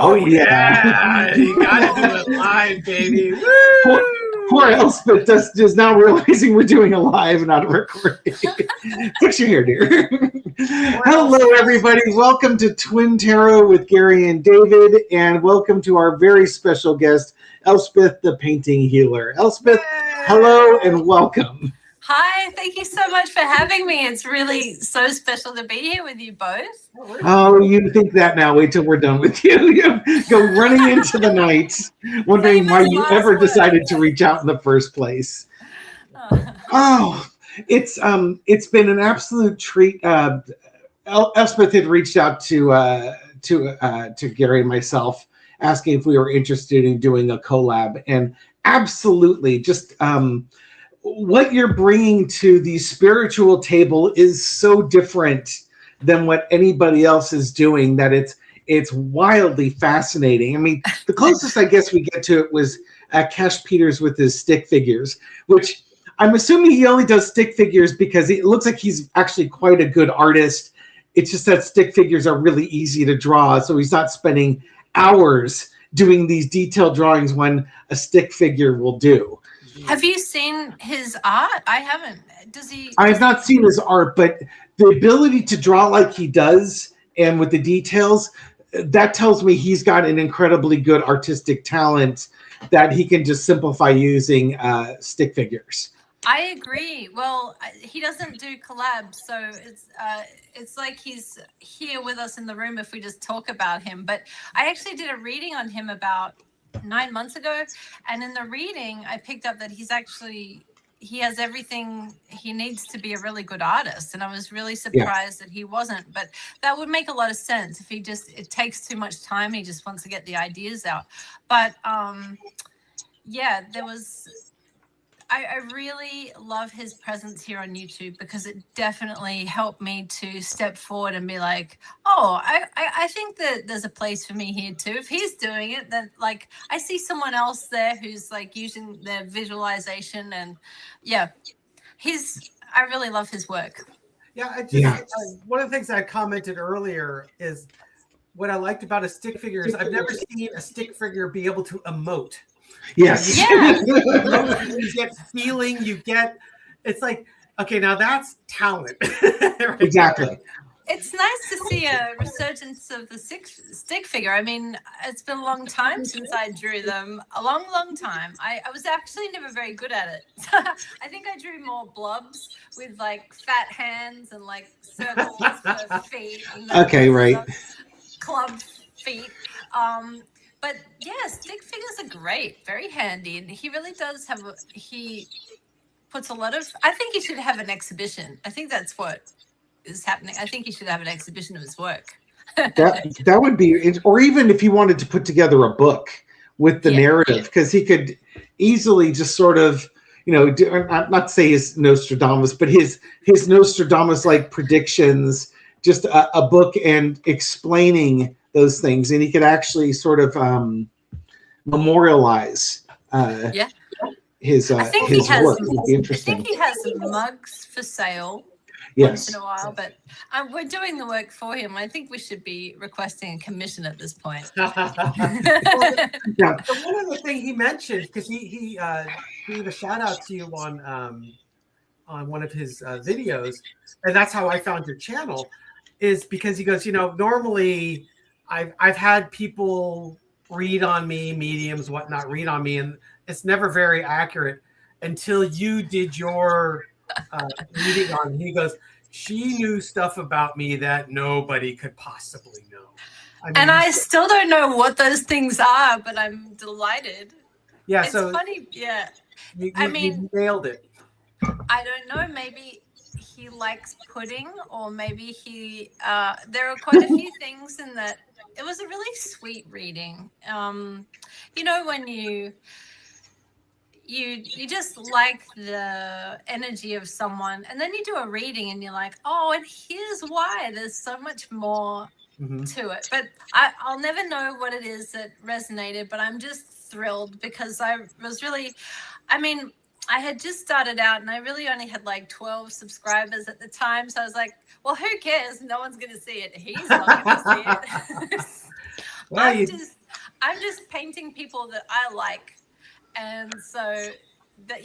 Oh, yeah. Yeah, you gotta do it live, baby. Poor, Woo! poor Elspeth just now realizing we're doing a live, not a recording. Fix your hair, dear. Hello, Elspeth. everybody. Welcome to Twin Tarot with Gary and David, and welcome to our very special guest, Elspeth, the painting healer. Elspeth, hello and welcome. Hi, thank you so much for having me. It's really so special to be here with you both. Oh, you think that now. Wait till we're done with you. You go running into the night, wondering why you ever decided to reach out in the first place. Oh, it's been an absolute treat. Elspeth had reached out to Gary and myself, asking if we were interested in doing a collab, and absolutely, just what you're bringing to the spiritual table is so different than what anybody else is doing that it's wildly fascinating. I mean, the closest I guess we get to it was Cash Peters with his stick figures, which I'm assuming he only does stick figures because it looks like he's actually quite a good artist. It's just that stick figures are really easy to draw, so he's not spending hours doing these detailed drawings when a stick figure will do. Have you seen his art? I haven't. Does he? I have not seen his art, but the ability to draw like he does and with the details, that tells me he's got an incredibly good artistic talent that he can just simplify using stick figures. I agree. Well, he doesn't do collabs, so it's like he's here with us in the room if we just talk about him. But I actually did a reading on him about 9 months ago, and in the reading I picked up that he has everything he needs to be a really good artist, and I was really surprised that he wasn't. But that would make a lot of sense if it takes too much time, he just wants to get the ideas out. But yeah, I really love his presence here on YouTube because it definitely helped me to step forward and be like, oh, I think that there's a place for me here too. If he's doing it, then like I see someone else there who's like using their visualization, and yeah, I really love his work. Yeah, one of the things I commented earlier is what I liked about a stick figure is I've never seen a stick figure be able to emote. Yes. Yeah. You get feeling, it's like, okay, now that's talent. Right? Exactly. It's nice to see a resurgence of the stick figure. I mean, it's been a long time since I drew them. A long, long time. I was actually never very good at it. I think I drew more blobs with like fat hands and like circles for feet. And okay, right. Club feet. But yeah, stick figures are great, very handy, and he really does he puts a lot of. I think he should have an exhibition. I think that's what is happening. I think he should have an exhibition of his work. that would be, or even if he wanted to put together a book with the narrative, because he could easily just sort of, not say his Nostradamus, but his Nostradamus like predictions, just a book and explaining those things, and he could actually sort of memorialize his work. It would be interesting. I think he has mugs for sale once in a while, but we're doing the work for him. I think we should be requesting a commission at this point. Well, one of the things he mentioned, because he gave a shout out to you on one of his videos, and that's how I found your channel, is because he goes, normally I've had people read on me, mediums, whatnot, read on me, and it's never very accurate until you did your reading on me. He goes, she knew stuff about me that nobody could possibly know. I still don't know what those things are, but I'm delighted. Yeah, it's so funny. Yeah, you nailed it. I don't know. Maybe he likes pudding, or maybe there are quite a few things in that. It was a really sweet reading. When you just like the energy of someone, and then you do a reading and you're like, oh, and here's why. There's so much more to it. But I'll never know what it is that resonated, but I'm just thrilled because I had just started out and I really only had like 12 subscribers at the time. So I was like, well, who cares? No one's going to see it. He's not going to see it. I'm just painting people that I like, and so that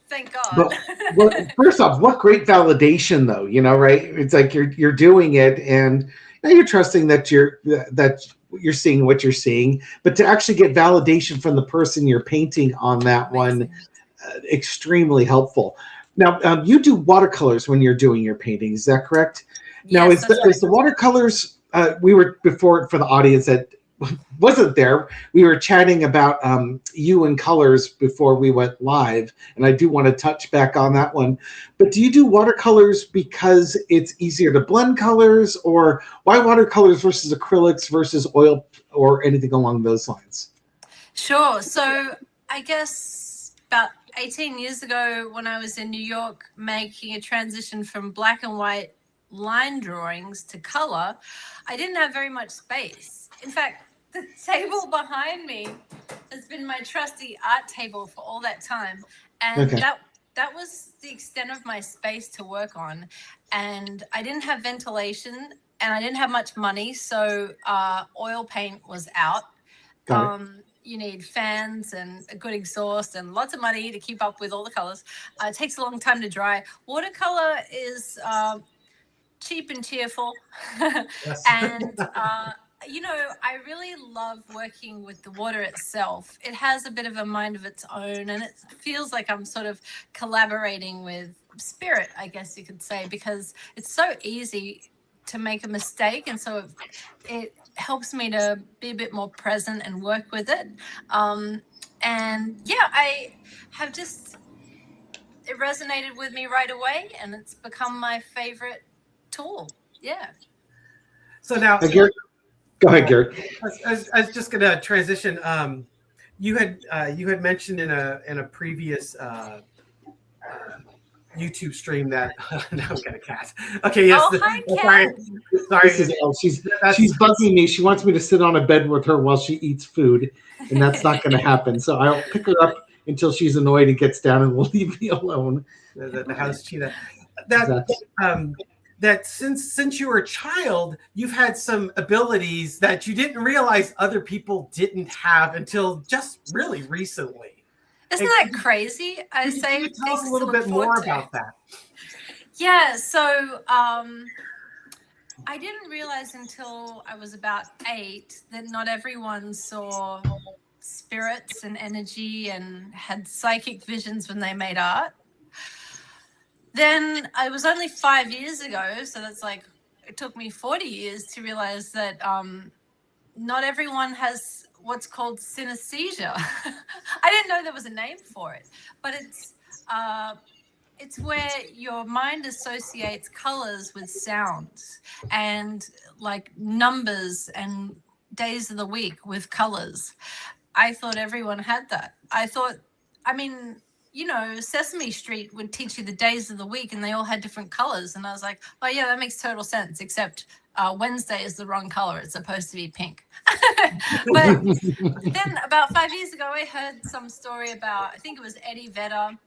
thank God. Well, first off, what great validation, though. Right? It's like you're doing it, and you're trusting that you're seeing what you're seeing. But to actually get validation from the person you're painting on that one, extremely helpful. Now, you do watercolors when you're doing your paintings. Is that correct? Now, Yes, is the watercolors? We were before for the audience that wasn't there. We were chatting about you and colors before we went live, and I do want to touch back on that one. But do you do watercolors because it's easier to blend colors, or why watercolors versus acrylics versus oil or anything along those lines? Sure. So I guess about 18 years ago, when I was in New York making a transition from black and white line drawings to color, I didn't have very much space. In fact, the table behind me has been my trusty art table for all that time. And that was the extent of my space to work on. And I didn't have ventilation and I didn't have much money. So oil paint was out. You need fans and a good exhaust and lots of money to keep up with all the colors. It takes a long time to dry. Watercolor is cheap and cheerful. And I really love working with the water itself. It has a bit of a mind of its own, and it feels like I'm sort of collaborating with spirit, I guess you could say, because it's so easy to make a mistake, and so it helps me to be a bit more present and work with it. I have just, it resonated with me right away, and it's become my favorite tool. Yeah. So now, Go ahead, Gary. I was just going to transition. You had mentioned in a previous YouTube stream that now we got a cat. Okay, yes. Oh, hi, cat. Sorry. She's bugging me. She wants me to sit on a bed with her while she eats food, and that's not going to happen. So I'll pick her up until she's annoyed and gets down, and will leave me alone. The house cheetah. Exactly. That since you were a child, you've had some abilities that you didn't realize other people didn't have until just really recently. Isn't that crazy? Can you tell us a little bit more about that? Yeah, so I didn't realize until I was about 8 that not everyone saw spirits and energy and had psychic visions when they made art. Then it was only 5 years ago, so that's like, it took me 40 years to realize that not everyone has what's called synesthesia. I didn't know there was a name for it, but it's where your mind associates colors with sounds and like numbers and days of the week with colors. I thought everyone had that. Sesame Street would teach you the days of the week and they all had different colors. And I was like, oh yeah, that makes total sense, except Wednesday is the wrong color. It's supposed to be pink. But then about 5 years ago, I heard some story about, I think it was Eddie Vedder,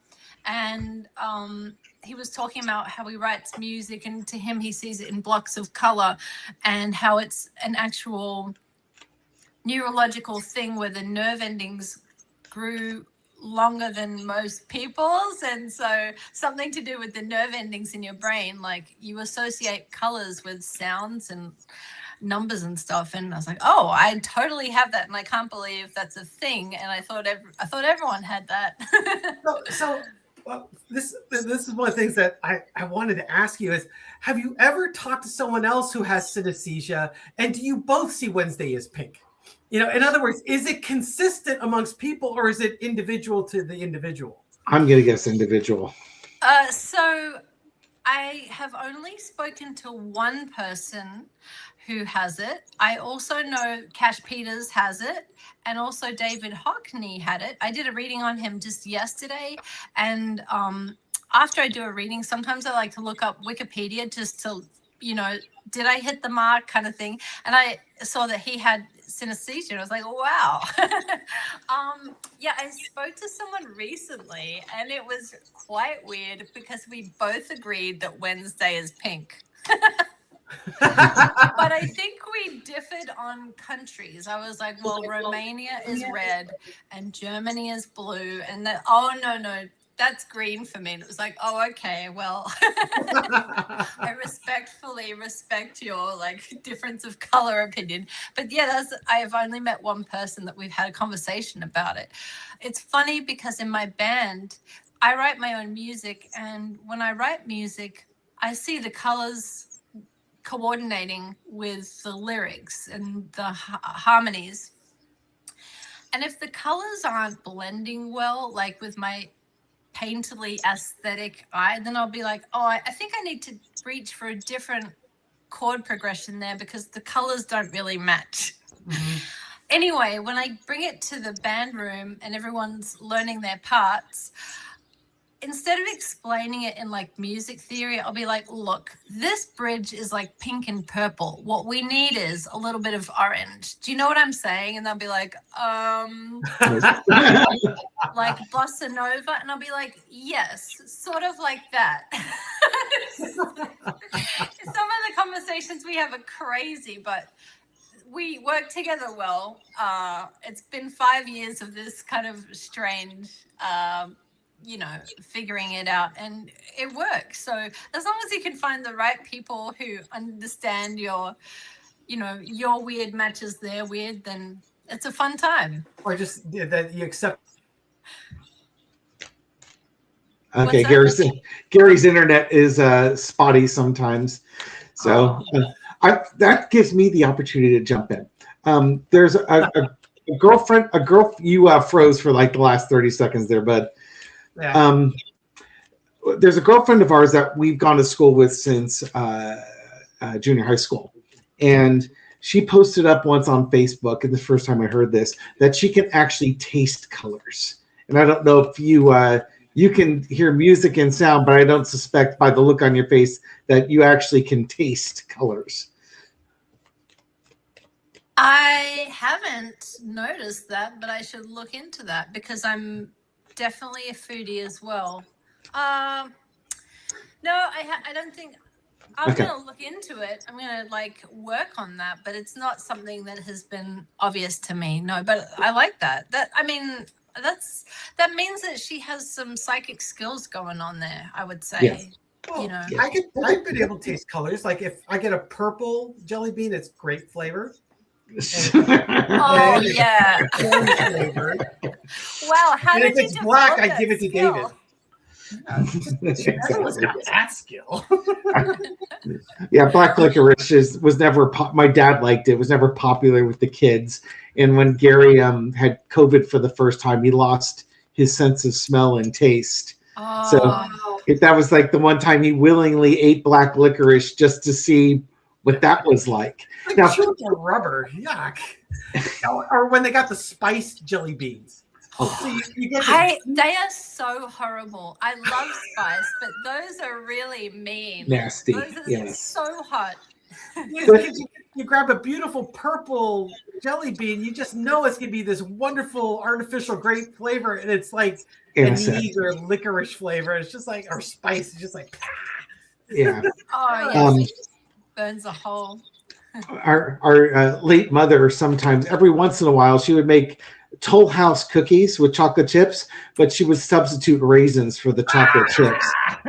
and he was talking about how he writes music, and to him, he sees it in blocks of color, and how it's an actual neurological thing where the nerve endings grew longer than most people's, and so something to do with the nerve endings in your brain, like you associate colors with sounds and numbers and stuff. And I was like, oh, I totally have that, and I can't believe that's a thing. And I thought everyone had that. This is one of the things that I wanted to ask you is, have you ever talked to someone else who has synesthesia, and do you both see Wednesday as pink? In other words, is it consistent amongst people, or is it individual to the individual? I'm going to guess individual. So I have only spoken to one person who has it. I also know Cash Peters has it, and also David Hockney had it. I did a reading on him just yesterday, and after I do a reading, sometimes I like to look up Wikipedia just to, did I hit the mark kind of thing. And I saw that he had synesthesia. I was like, wow. I spoke to someone recently, and it was quite weird because we both agreed that Wednesday is pink. But I think we differed on countries. I was like, well, Romania is red and Germany is blue. And then, oh, no, that's green for me. And it was like, oh, okay, well, I respectfully respect your like difference of color opinion. But yeah, I've only met one person that we've had a conversation about it. It's funny because in my band, I write my own music. And when I write music, I see the colors coordinating with the lyrics and the harmonies. And if the colors aren't blending well, like with my painterly aesthetic eye, then I'll be like, oh, I think I need to reach for a different chord progression there because the colors don't really match. Mm-hmm. Anyway, when I bring it to the band room and everyone's learning their parts, instead of explaining it in like music theory, I'll be like, look, this bridge is like pink and purple. What we need is a little bit of orange. Do you know what I'm saying? And they'll be like, like bossa nova. And I'll be like, yes, sort of like that. Some of the conversations we have are crazy, but we work together well. It's been 5 years of this kind of strange, figuring it out, and it works. So as long as you can find the right people who understand your weird matches their weird, then it's a fun time. Or just that you accept. Okay, Gary's internet is spotty sometimes, so that gives me the opportunity to jump in. There's a girlfriend, you froze for like the last 30 seconds there, but yeah. There's a girlfriend of ours that we've gone to school with since junior high school, and she posted up once on Facebook, and the first time I heard this, that she can actually taste colors. And I don't know if you can hear music and sound, but I don't suspect by the look on your face that you actually can taste colors. I haven't noticed that, but I should look into that because I'm definitely a foodie as well. No, I don't think I'm going to look into it. I'm going to work on that, but it's not something that has been obvious to me. No, but I like that. That means that she has some psychic skills going on there, I would say. Yes. Well, I've been able to taste colors. Like if I get a purple jelly bean, it's grape flavor. Oh yeah. Flavor. Wow, how and did if you it's black, I give it to skill? David. Everyone's got that skill. Yeah, black licorice was never. My dad liked it. It was never popular with the kids. And when Gary had COVID for the first time, he lost his sense of smell and taste. Oh. So that was like the one time he willingly ate black licorice just to see what that was like. Now, chewing rubber, yuck. Or when they got the spiced jelly beans. So you get they are so horrible. I love spice, but those are really mean. Nasty. Those are so hot. You grab a beautiful purple jelly bean, you just know it's going to be this wonderful artificial grape flavor, and it's like anise or licorice flavor. It's just like, or spice. It's just like, yeah. Oh, yeah. Burns a hole. Our late mother, sometimes, every once in a while, she would make Toll House cookies with chocolate chips, but she would substitute raisins for the chocolate chips.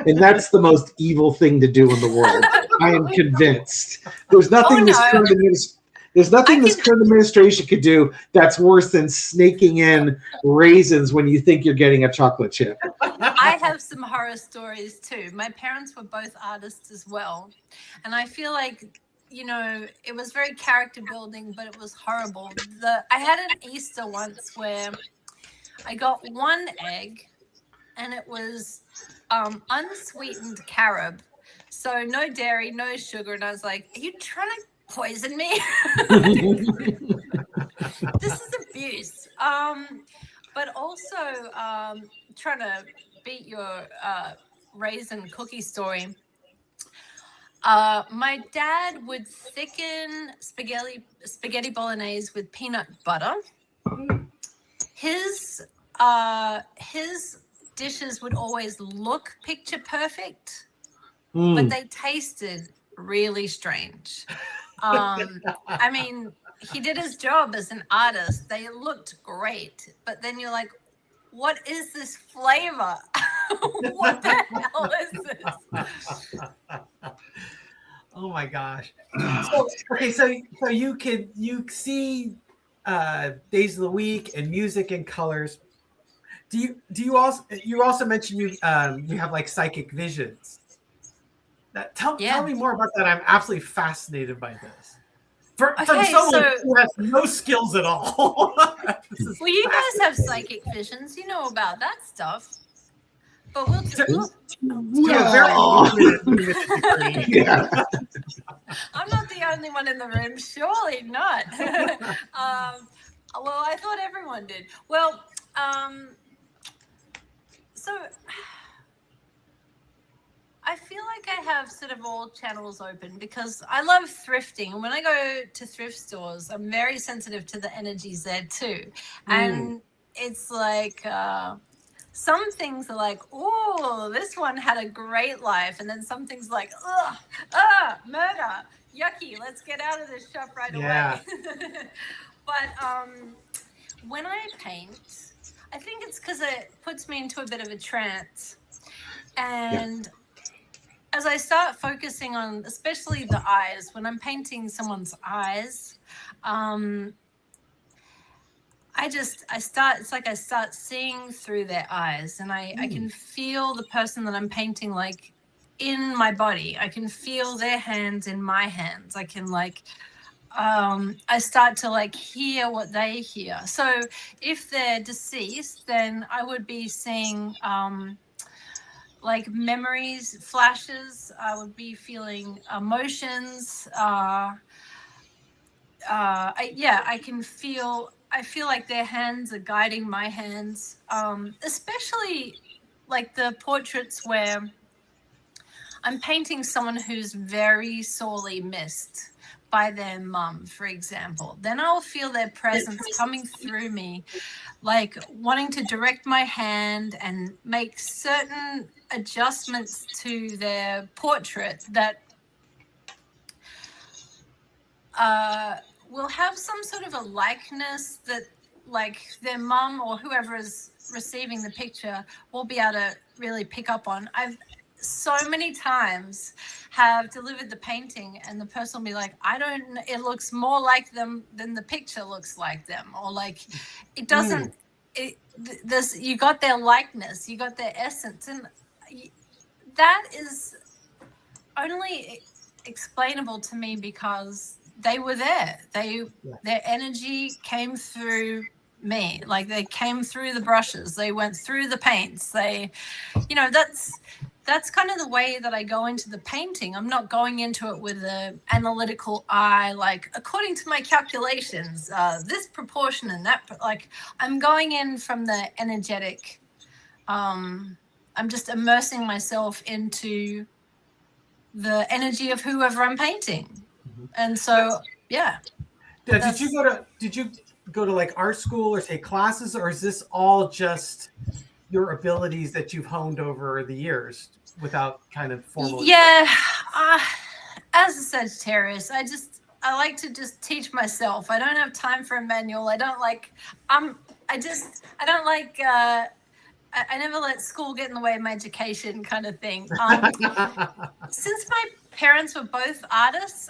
And that's the most evil thing to do in the world. I am convinced. There's nothing this current administration could do that's worse than snaking in raisins when you think you're getting a chocolate chip. I have some horror stories too. My parents were both artists as well. And I feel like it was very character building, but it was horrible. I had an Easter once where I got one egg and it was unsweetened carob. So no dairy, no sugar. And I was like, are you trying to poison me? This is abuse. But also trying to beat your raisin cookie story. My dad would thicken spaghetti bolognese with peanut butter. His dishes would always look picture perfect, but they tasted really strange. I mean, he did his job as an artist. They looked great, but then you're like, what is this flavor? What the hell is this? Oh my gosh. So okay, so you see days of the week and music and colors. Do you also mentioned you have like psychic visions? Tell me more about that. I'm absolutely fascinated by this. From someone who has no skills at all. Well, you guys have psychic visions. You know about that stuff. But we'll yeah. I'm not the only one in the room. Surely not. Well, I thought everyone did. Well, so I feel like I have sort of all channels open because I love thrifting. And when I go to thrift stores, I'm very sensitive to the energies there too. And it's like some things are like, oh, this one had a great life. And then some things like, murder, yucky, let's get out of this shop right away. But when I paint, I think it's because it puts me into a bit of a trance. And as I start focusing on, especially the eyes, when I'm painting someone's eyes, it's like I start seeing through their eyes, and I can feel the person that I'm painting like in my body. I can feel their hands in my hands. I can like, I start to like hear what they hear. So if they're deceased, then I would be seeing like memories, flashes. I would be feeling emotions. I feel like their hands are guiding my hands, especially like the portraits where I'm painting someone who's very sorely missed by their mum, for example. Then I'll feel their presence coming through me, like wanting to direct my hand and make certain adjustments to their portrait that will have some sort of a likeness that like their mum or whoever is receiving the picture will be able to really pick up on. I've so many times have delivered the painting and the person will be like, it looks more like them than the picture looks like them, or like it doesn't, you got their likeness, you got their essence, and that is only explainable to me because they were there. Their energy came through me, like they came through the brushes, they went through the paints. That's kind of the way that I go into the painting. I'm not going into it with an analytical eye, like according to my calculations, this proportion and that. Like I'm going in from the energetic. I'm just immersing myself into the energy of whoever I'm painting. And so, did you go to like art school or take classes, or is this all just your abilities that you've honed over the years without kind of formal? As a Sagittarius, I like to just teach myself. I don't have time for a manual. I don't like I never let school get in the way of my education, kind of thing. Since my parents were both artists,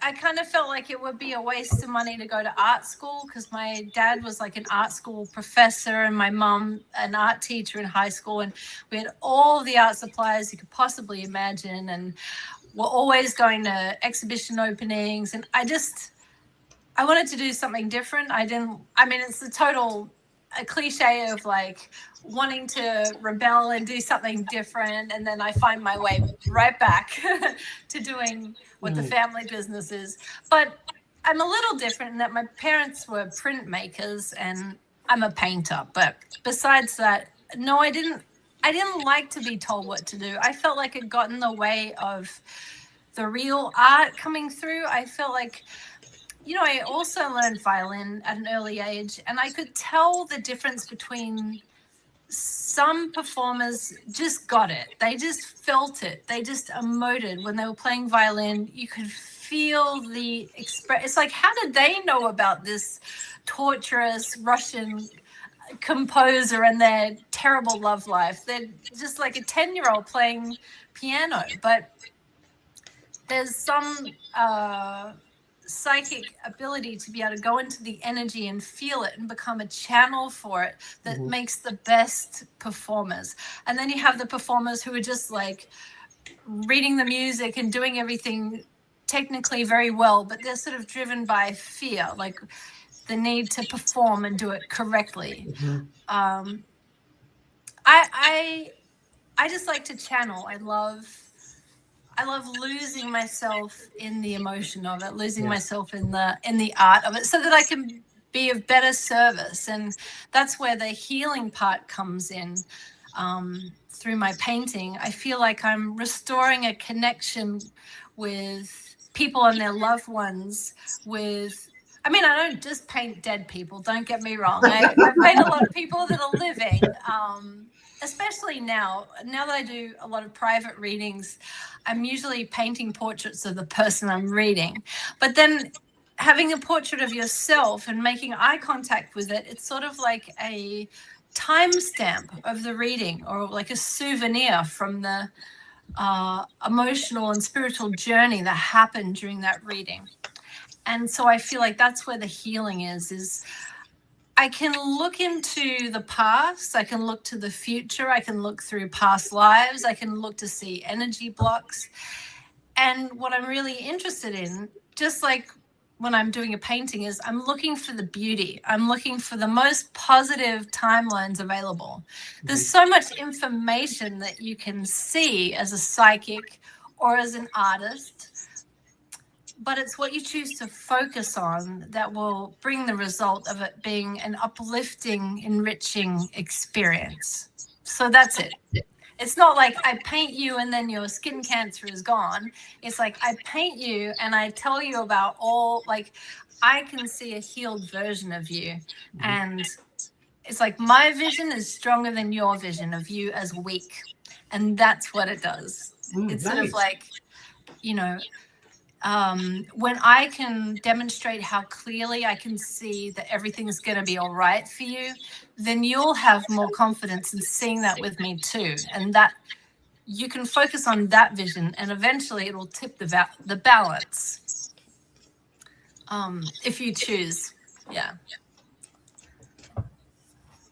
I kind of felt like it would be a waste of money to go to art school because my dad was like an art school professor and my mum an art teacher in high school, and we had all the art supplies you could possibly imagine, and we're always going to exhibition openings, and I wanted to do something different. It's a cliche of like wanting to rebel and do something different, and then I find my way right back to doing what the family business is. But I'm a little different in that my parents were printmakers and I'm a painter. But besides that, no, I didn't like to be told what to do. I felt like it got in the way of the real art coming through. I felt like, I also learned violin at an early age, and I could tell the difference between some performers just got it. They just felt it. They just emoted when they were playing violin. You could feel the express. It's like, how did they know about this torturous Russian composer and their terrible love life? They're just like a 10-year-old playing piano. But there's some psychic ability to be able to go into the energy and feel it and become a channel for it that makes the best performers. And then you have the performers who are just like reading the music and doing everything technically very well, but they're sort of driven by fear, like the need to perform and do it correctly. I just like to channel. I love losing myself in the emotion of it, losing myself in the art of it, so that I can be of better service. And that's where the healing part comes in. Through my painting, I feel like I'm restoring a connection with people and their loved ones. I don't just paint dead people, don't get me wrong. I paint a lot of people that are living. Especially now that I do a lot of private readings, I'm usually painting portraits of the person I'm reading. But then having a portrait of yourself and making eye contact with it, it's sort of like a timestamp of the reading, or like a souvenir from the emotional and spiritual journey that happened during that reading. And so I feel like that's where the healing is I can look into the past, I can look to the future, I can look through past lives, I can look to see energy blocks. And what I'm really interested in, just like when I'm doing a painting, is I'm looking for the beauty. I'm looking for the most positive timelines available. There's so much information that you can see as a psychic or as an artist, but it's what you choose to focus on that will bring the result of it being an uplifting, enriching experience. So that's it. It's not like I paint you and then your skin cancer is gone. It's like I paint you and I tell you about I can see a healed version of you. And it's like my vision is stronger than your vision of you as weak. And that's what it does. It's nice. Sort of like, when I can demonstrate how clearly I can see that everything's going to be all right for you, then you'll have more confidence in seeing that with me too. And that you can focus on that vision, and eventually it will tip the balance. If you choose. Yeah.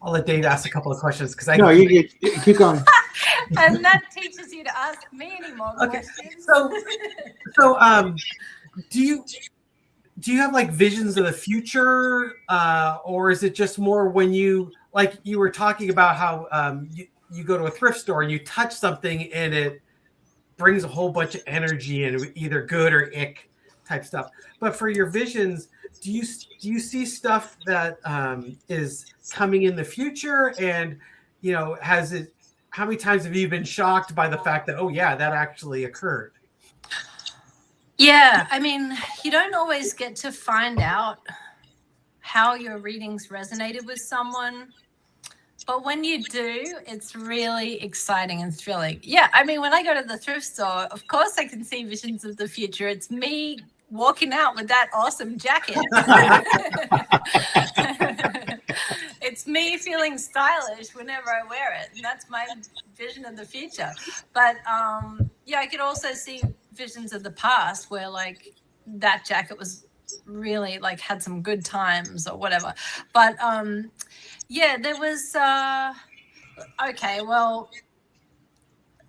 I'll let Dave ask a couple of questions because you keep going. And that teaches you to ask me any more questions. So do you have like visions of the future, or is it just more when you were talking about how you go to a thrift store and you touch something and it brings a whole bunch of energy and either good or ick type stuff. But for your visions, do you see stuff that is coming in the future? And how many times have you been shocked by the fact that, oh yeah, that actually occurred? Yeah, you don't always get to find out how your readings resonated with someone. But when you do, it's really exciting and thrilling. Yeah, when I go to the thrift store, of course I can see visions of the future. It's me walking out with that awesome jacket. It's me feeling stylish whenever I wear it. And that's my vision of the future. But I could also see visions of the past where that jacket was really had some good times or whatever. But there was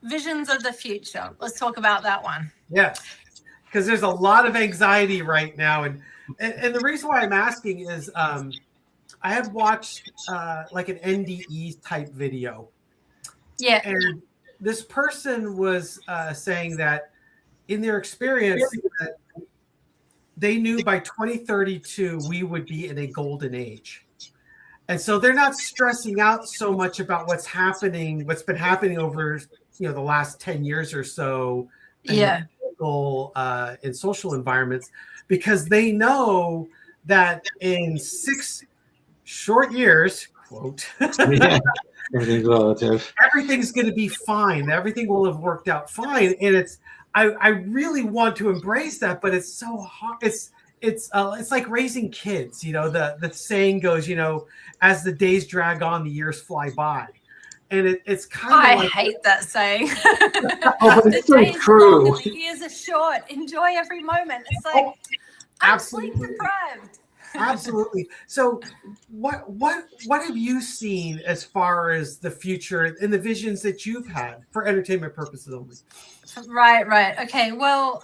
visions of the future. Let's talk about that one. Yes, because there's a lot of anxiety right now, and the reason why I'm asking is I had watched an NDE type video. Yeah, and this person was saying that in their experience, that they knew by 2032 we would be in a golden age. And so they're not stressing out so much about what's been happening over the last 10 years or so in social environments, because they know that in 6 short years, quote, Everything's relative. Everything's going to be fine. Everything will have worked out fine. And I really want to embrace that, but it's so hard. It's like raising kids. You know, the saying goes, you know, as the days drag on, the years fly by. And it's kind of I like, hate that saying. Oh, but it's so days are long true. and the years are short. Enjoy every moment. It's like I'm sleep absolutely. deprived. Absolutely. So what have you seen as far as the future and the visions that you've had for entertainment purposes only? Right. Okay. Well,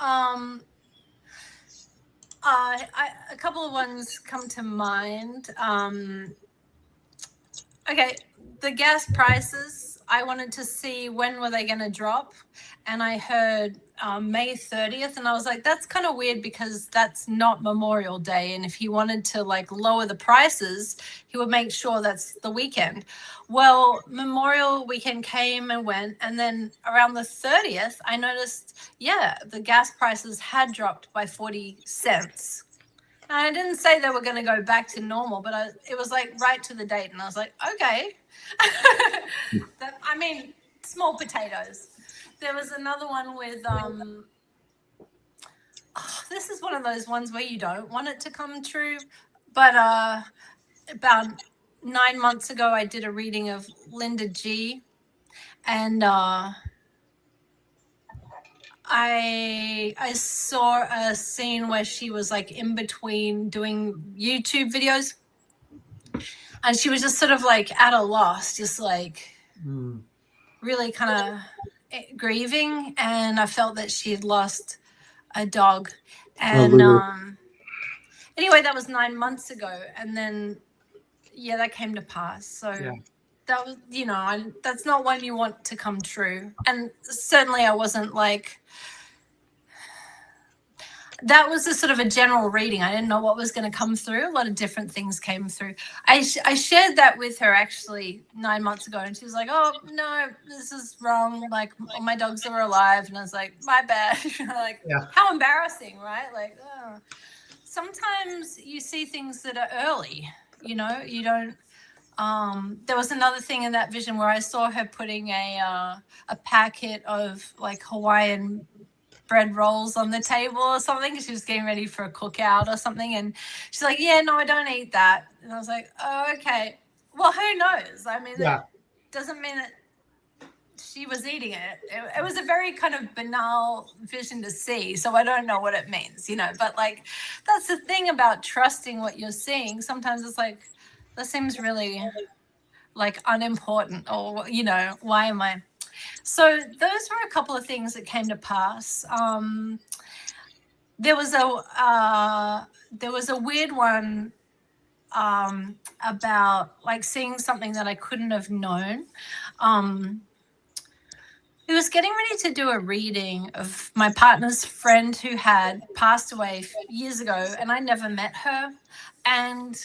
a couple of ones come to mind. Okay, the gas prices, I wanted to see when were they going to drop, and I heard May 30th, and I was like, that's kind of weird because that's not Memorial Day, and if he wanted to like lower the prices, he would make sure that's the weekend. Well, Memorial weekend came and went, and then around the 30th, I noticed, yeah, the gas prices had dropped by 40 cents. I didn't say they were going to go back to normal, but it was like right to the date. And I was like, okay. I mean, small potatoes. There was another one with, this is one of those ones where you don't want it to come true. But about 9 months ago, I did a reading of Linda G. And I saw a scene where she was like in between doing YouTube videos, and she was just sort of like at a loss, just like really kind of grieving. And I felt that she had lost a dog. And anyway, that was 9 months ago, and then yeah, that came to pass. So Yeah. that was, you know, that's not one you want to come true. And certainly I wasn't like, that was a sort of a general reading. I didn't know what was going to come through. A lot of different things came through. I shared that with her actually 9 months ago, and she was like, oh, no, this is wrong. Like, all my dogs are alive. And I was like, my bad. Like, Yeah. how embarrassing, right? Like, oh. Sometimes you see things that are early, you know, you don't. There was another thing in that vision where I saw her putting a packet of like Hawaiian bread rolls on the table or something. She was getting ready for a cookout or something, and she's like, yeah, no, I don't eat that. And I was like, oh, okay, well, who knows? I mean, Yeah. that doesn't mean that she was eating it. It was a very kind of banal vision to see, so I don't know what it means, you know. But like, that's the thing about trusting what you're seeing. Sometimes it's like, that seems really like unimportant, or, you know, why am I? So those were a couple of things that came to pass. There was a weird one about like seeing something that I couldn't have known. He was getting ready to do a reading of my partner's friend who had passed away years ago, and I never met her. And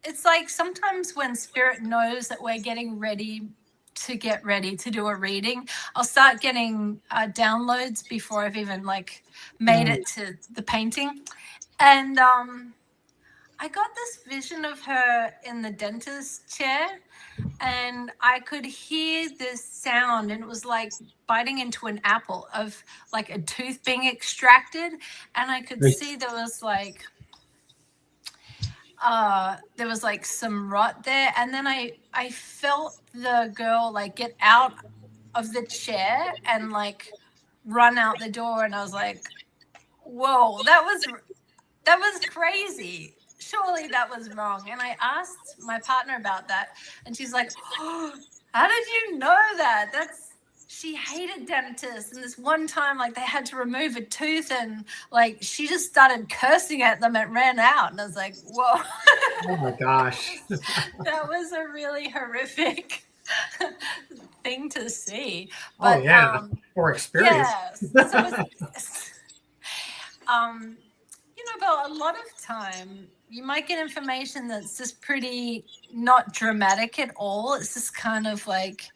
it's like sometimes when spirit knows that we're getting ready to do a reading, I'll start getting downloads before I've even like made it to the painting. And I got this vision of her in the dentist chair, and I could hear this sound, and it was like biting into an apple of like a tooth being extracted. And I could see there was like some rot there. And then I felt the girl like get out of the chair and like run out the door. And I was like, whoa, that was crazy. Surely that was wrong. And I asked my partner about that, and she's like, oh, how did you know that? She hated dentists, and this one time like they had to remove a tooth, and like she just started cursing at them and ran out. And I was like, whoa. Oh my gosh. That was a really horrific thing to see. But oh yeah, or experience. yes. So you know, but a lot of time you might get information that's just pretty not dramatic at all. It's just kind of like,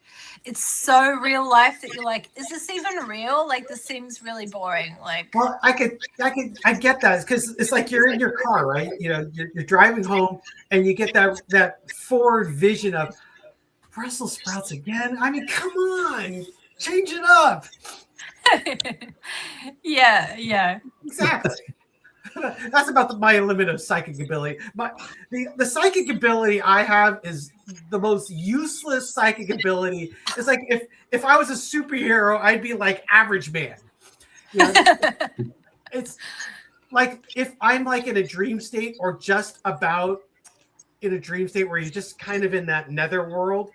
it's so real life that you're like, is this even real? Like, this seems really boring. Like, Well, I get that, because it's like you're in your car, right? You know, you're driving home, and you get that forward vision of, Brussels sprouts again? I mean, come on, change it up. Yeah. Exactly. That's about my limit of psychic ability. But the psychic ability I have is the most useless psychic ability. It's like if I was a superhero, I'd be like Average Man. It's like if I'm like in a dream state or just about in a dream state where you're just kind of in that nether world.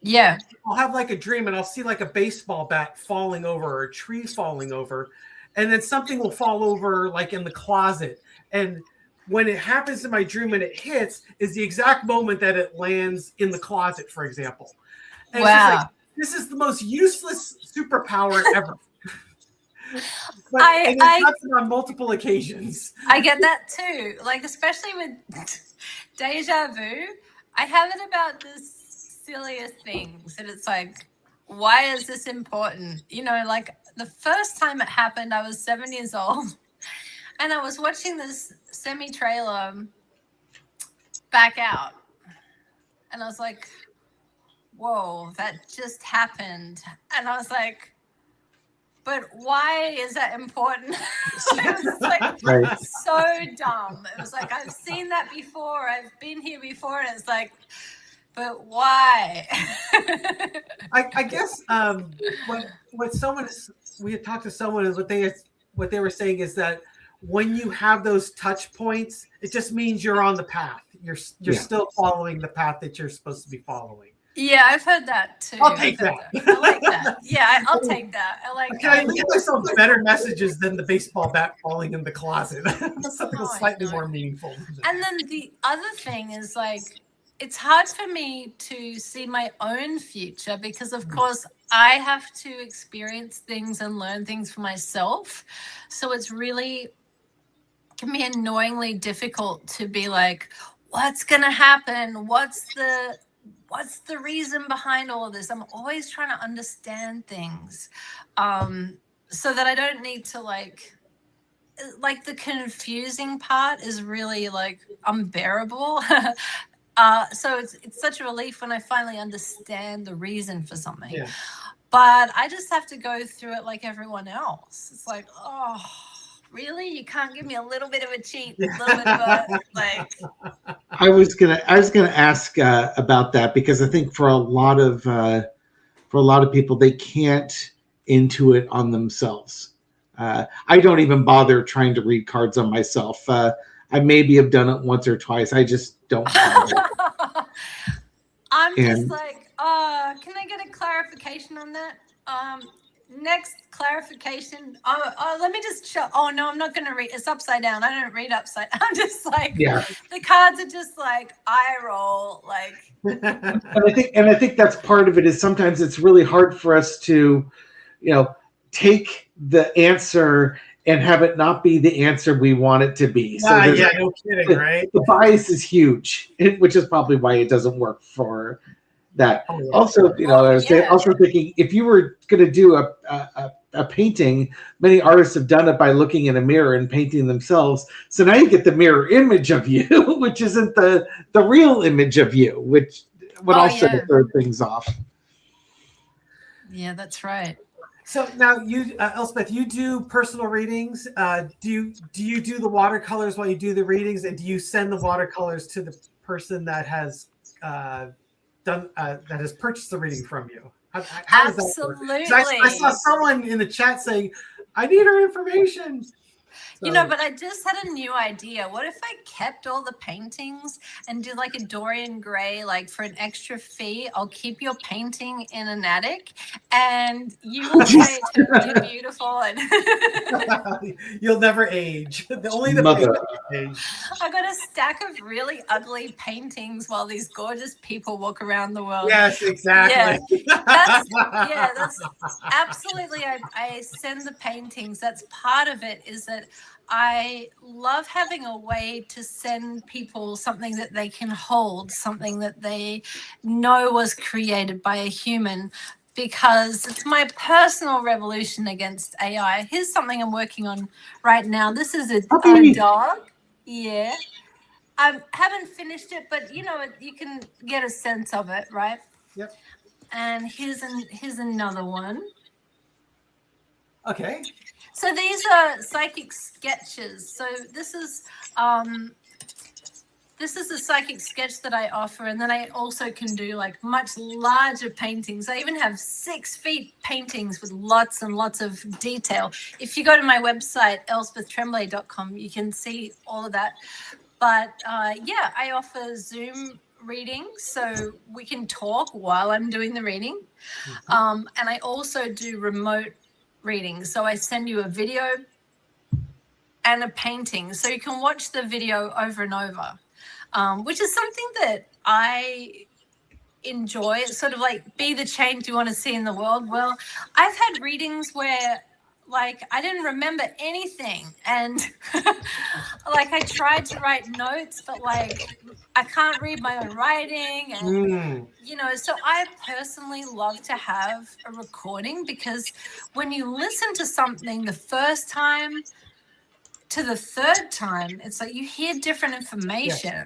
Yeah. I'll have like a dream and I'll see like a baseball bat falling over or a tree falling over. And then something will fall over like in the closet. And when it happens in my dream and it hits is the exact moment that it lands in the closet, for example. And it's just like, this is the most useless superpower ever. But it's happened on multiple occasions. I get that too. Like, especially with deja vu, I have it about the silliest things. And it's like, why is this important? Like the first time it happened, I was 7 years old and I was watching this semi-trailer back out. And I was like, whoa, that just happened. And I was like, but why is that important? It was like so dumb. It was like, I've seen that before. I've been here before. And it's like, but why? I guess what someone is, we had talked to someone, is what they were saying is that when you have those touch points, it just means you're on the path. You're still following the path that you're supposed to be following. Yeah, I've heard that too. I'll take that. I like that. Yeah, I'll take that. I like Can I leave myself better messages than the baseball bat falling in the closet? Something slightly more meaningful. And then the other thing is like, it's hard for me to see my own future because, of course, I have to experience things and learn things for myself. So it's really can be annoyingly difficult to be like, what's going to happen? What's the reason behind all of this? I'm always trying to understand things so that I don't need to like the confusing part is really like unbearable. So it's such a relief when I finally understand the reason for something. Yeah. But I just have to go through it like everyone else. It's like, oh, really? You can't give me a little bit of a cheat, a little bit of a like. I was gonna ask about that because I think for a lot of people they can't intuit on themselves. I don't even bother trying to read cards on myself. I maybe have done it once or twice. I just don't. Just like, can I get a clarification on that? Next clarification. Let me just show. Oh no, I'm not going to read. It's upside down. I don't read upside. I'm just like, the cards are just like eye roll. Like, and I think that's part of it. Is sometimes it's really hard for us to, take the answer and have it not be the answer we want it to be. No kidding, right? The bias is huge, which is probably why it doesn't work for that. Oh, yeah. Also, also thinking if you were going to do a painting, many artists have done it by looking in a mirror and painting themselves. So now you get the mirror image of you, which isn't the real image of you, which would also throw things off. Yeah, that's right. So now you, Elspeth, you do personal readings. Do you do the watercolors while you do the readings, and do you send the watercolors to the person that has that has purchased the reading from you? How Absolutely. Does that work? I saw someone in the chat saying, "I need her information." So, but I just had a new idea. What if I kept all the paintings and did like a Dorian Gray, like for an extra fee, I'll keep your painting in an attic and you will say it's beautiful and you'll never age. Only the age. I got a stack of really ugly paintings while these gorgeous people walk around the world. Yes, exactly. Yeah, that's absolutely. I send the paintings. That's part of it. Is that I love having a way to send people something that they can hold, something that they know was created by a human, because it's my personal revolution against AI. Here's something I'm working on right now. This is a dog. Yeah. I haven't finished it, but you can get a sense of it, right? Yep. And here's another one. Okay. So these are psychic sketches. So this is a psychic sketch that I offer, and then I also can do like much larger paintings. I even have 6 feet paintings with lots and lots of detail. If you go to my website, elspethtremblay.com, you can see all of that. But yeah, I offer Zoom readings, so we can talk while I'm doing the reading. And I also do remote readings. So I send you a video and a painting, so you can watch the video over and over. Which is something that I enjoy. It's sort of like, be the change you want to see in the world. Well, I've had readings where like I didn't remember anything, and like I tried to write notes, but like I can't read my own writing, and you know, so I personally love to have a recording, because when you listen to something the first time to the third time, it's like you hear different information.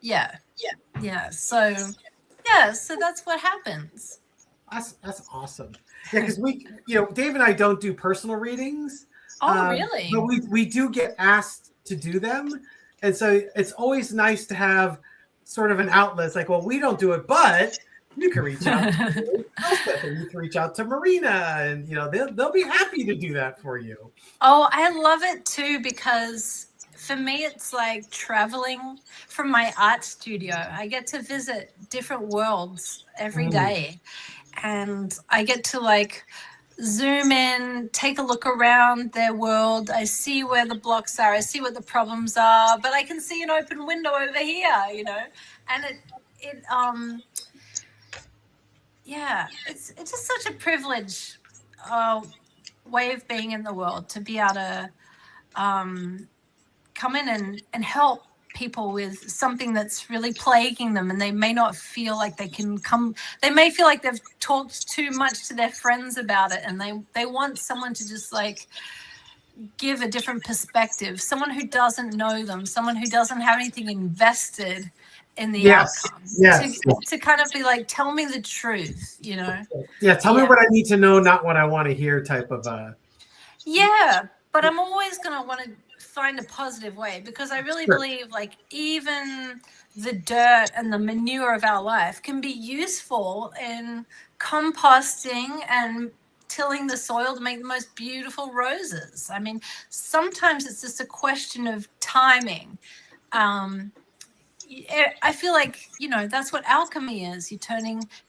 Yeah. So that's what happens. That's awesome. Yeah, because Dave and I don't do personal readings. Oh, really? But we do get asked to do them, and so it's always nice to have sort of an outlet. It's like, well, we don't do it, but you can reach out to Elspeth, or you can reach out to Marina, and they'll be happy to do that for you. Oh, I love it too, because for me it's like traveling from my art studio. I get to visit different worlds every day, and I get to like zoom in, take a look around their world. I see where the blocks are, I see what the problems are, but I can see an open window over here, and it's just such a privilege way of being in the world, to be able to come in and help people with something that's really plaguing them, and they may not feel like they can come. They may feel like they've talked too much to their friends about it, and they want someone to just like give a different perspective, someone who doesn't know them, someone who doesn't have anything invested in the outcome. To kind of be like, tell me the truth, Yeah, tell me what I need to know, not what I want to hear, type of yeah, but I'm always going to want to find a positive way, because I really believe like even the dirt and the manure of our life can be useful in composting and tilling the soil to make the most beautiful roses. I mean, sometimes it's just a question of timing. I feel like, that's what alchemy is. You're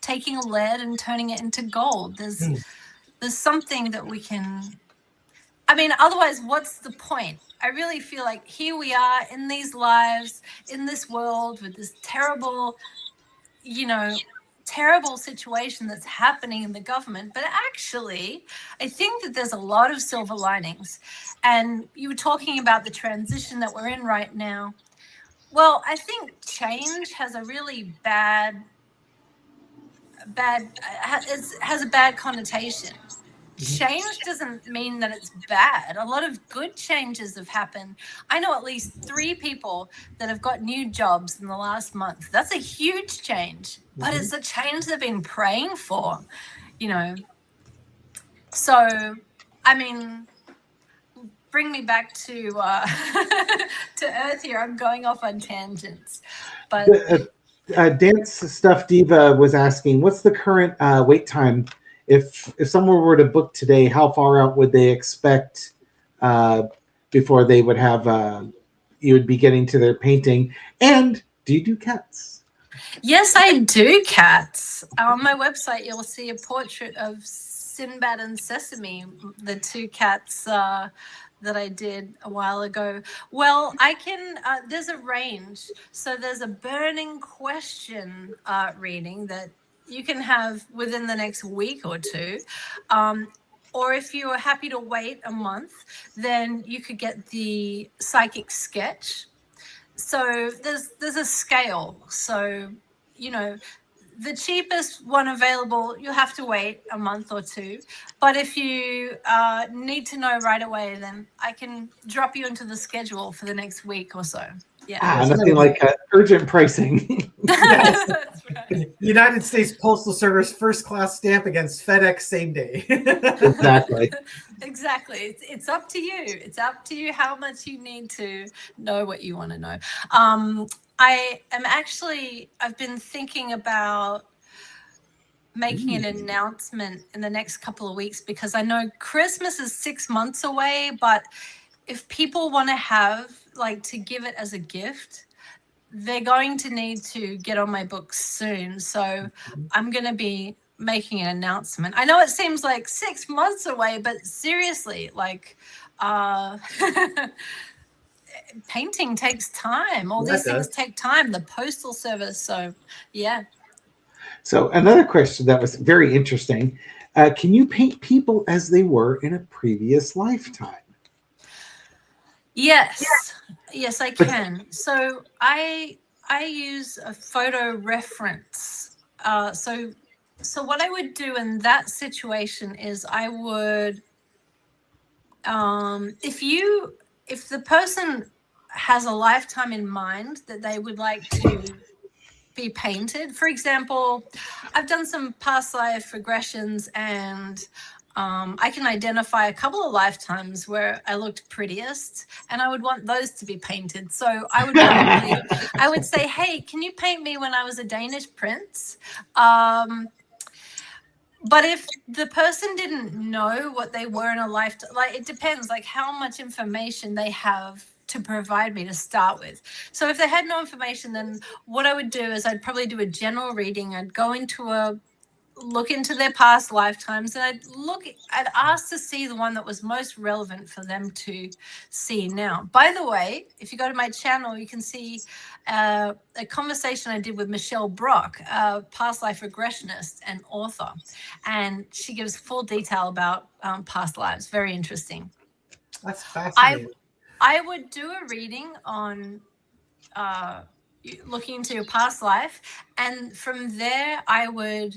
taking a lead and turning it into gold. There's something that we can, I mean, otherwise, what's the point? I really feel like here we are in these lives, in this world, with this terrible, terrible situation that's happening in the government. But actually, I think that there's a lot of silver linings. And you were talking about the transition that we're in right now. Well, I think change has a really has a bad connotation. Change doesn't mean that it's bad. A lot of good changes have happened. I know at least 3 people that have got new jobs in the last month. That's a huge change, but it's a change they've been praying for, So, I mean, bring me back to to Earth here. I'm going off on tangents, but Dance Stuff Diva was asking, what's the current wait time? If someone were to book today, how far out would they expect before they would have you would be getting to their painting? And do you do cats? Yes, I do cats. On my website, you'll see a portrait of Sinbad and Sesame, the 2 cats that I did a while ago. Well, I can, there's a range. So there's a burning question reading that you can have within the next week or 2. Or if you are happy to wait a month, then you could get the psychic sketch. So there's a scale. So, the cheapest one available, you'll have to wait a month or two. But if you need to know right away, then I can drop you into the schedule for the next week or so. Yeah. Nothing like urgent pricing. Yes. That's right. United States Postal Service first class stamp against FedEx same day. Exactly. Exactly. It's up to you. It's up to you how much you need to know what you want to know. I've been thinking about making an announcement in the next couple of weeks, because I know Christmas is 6 months away, but if people want to have, like, to give it as a gift, they're going to need to get on my books soon. So I'm going to be making an announcement. I know it seems like 6 months away, but seriously, like, painting takes time. All these things take time. The postal service. So, yeah. So another question that was very interesting. Can you paint people as they were in a previous lifetime? Yes. Yes, I can. So I use a photo reference. So what I would do in that situation is I would, if the person has a lifetime in mind that they would like to be painted. For example, I've done some past life regressions, and I can identify a couple of lifetimes where I looked prettiest, and I would want those to be painted. So I would say, hey, can you paint me when I was a Danish prince? But if the person didn't know what they were in a lifetime, like, it depends, like, how much information they have to provide me to start with. So if they had no information, then what I would do is I'd probably do a general reading. I'd go look into their past lifetimes, and I'd ask to see the one that was most relevant for them to see now. By the way, if you go to my channel, you can see a conversation I did with Michelle Brock, a past life regressionist and author, and she gives full detail about past lives. Very interesting. That's fascinating. I would do a reading on looking into your past life, and from there I would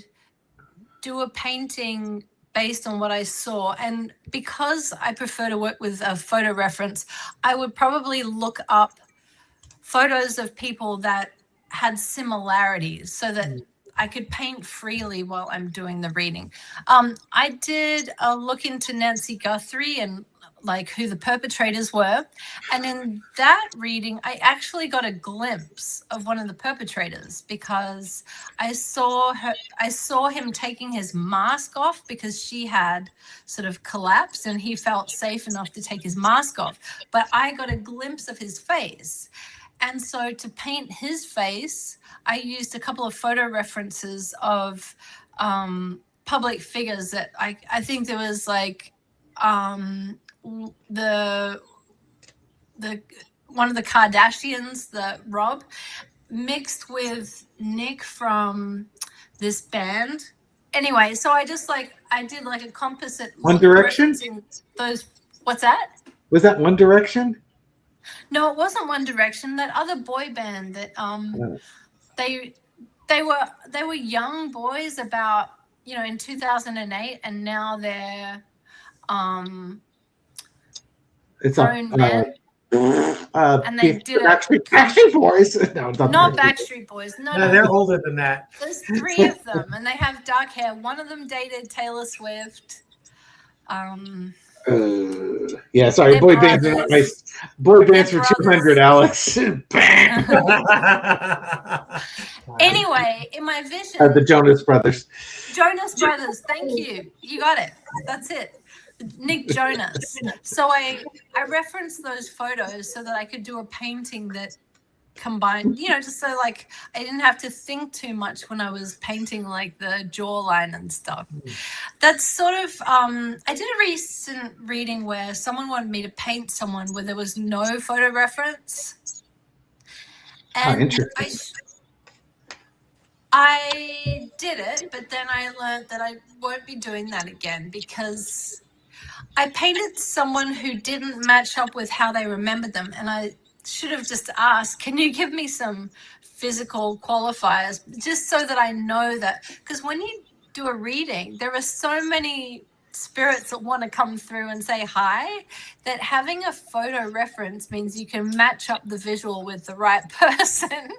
do a painting based on what I saw. And because I prefer to work with a photo reference, I would probably look up photos of people that had similarities so that I could paint freely while I'm doing the reading. I did a look into Nancy Guthrie and like who the perpetrators were. And in that reading, I actually got a glimpse of one of the perpetrators, because I saw him taking his mask off because she had sort of collapsed, and he felt safe enough to take his mask off. But I got a glimpse of his face. And so to paint his face, I used a couple of photo references of public figures that I think there was like the one of the Kardashians, the Rob, mixed with Nick from this band. Anyway, so I did like a composite. One Direction? Those, what's that? Was that One Direction? No, it wasn't One Direction. That other boy band that they were young boys about, in 2008, and now they're it's grown men. And they did Backstreet Boys. No, not Backstreet Boys. No, they're older than that. There's 3 of them, and they have dark hair. One of them dated Taylor Swift. Yeah, sorry, boy bands are not nice. Boy bands for 200, Alex. Anyway, in my vision, the Jonas Brothers. Jonas Brothers. Thank you. You got it. That's it. Nick Jonas. So I referenced those photos so that I could do a painting that combined, just so like I didn't have to think too much when I was painting like the jawline and stuff. That's sort of I did a recent reading where someone wanted me to paint someone where there was no photo reference, and I did it, but then I learned that I won't be doing that again, because I painted someone who didn't match up with how they remembered them, and I should have just asked, can you give me some physical qualifiers, just so that I know that, because when you do a reading, there are so many spirits that want to come through and say hi, that having a photo reference means you can match up the visual with the right person.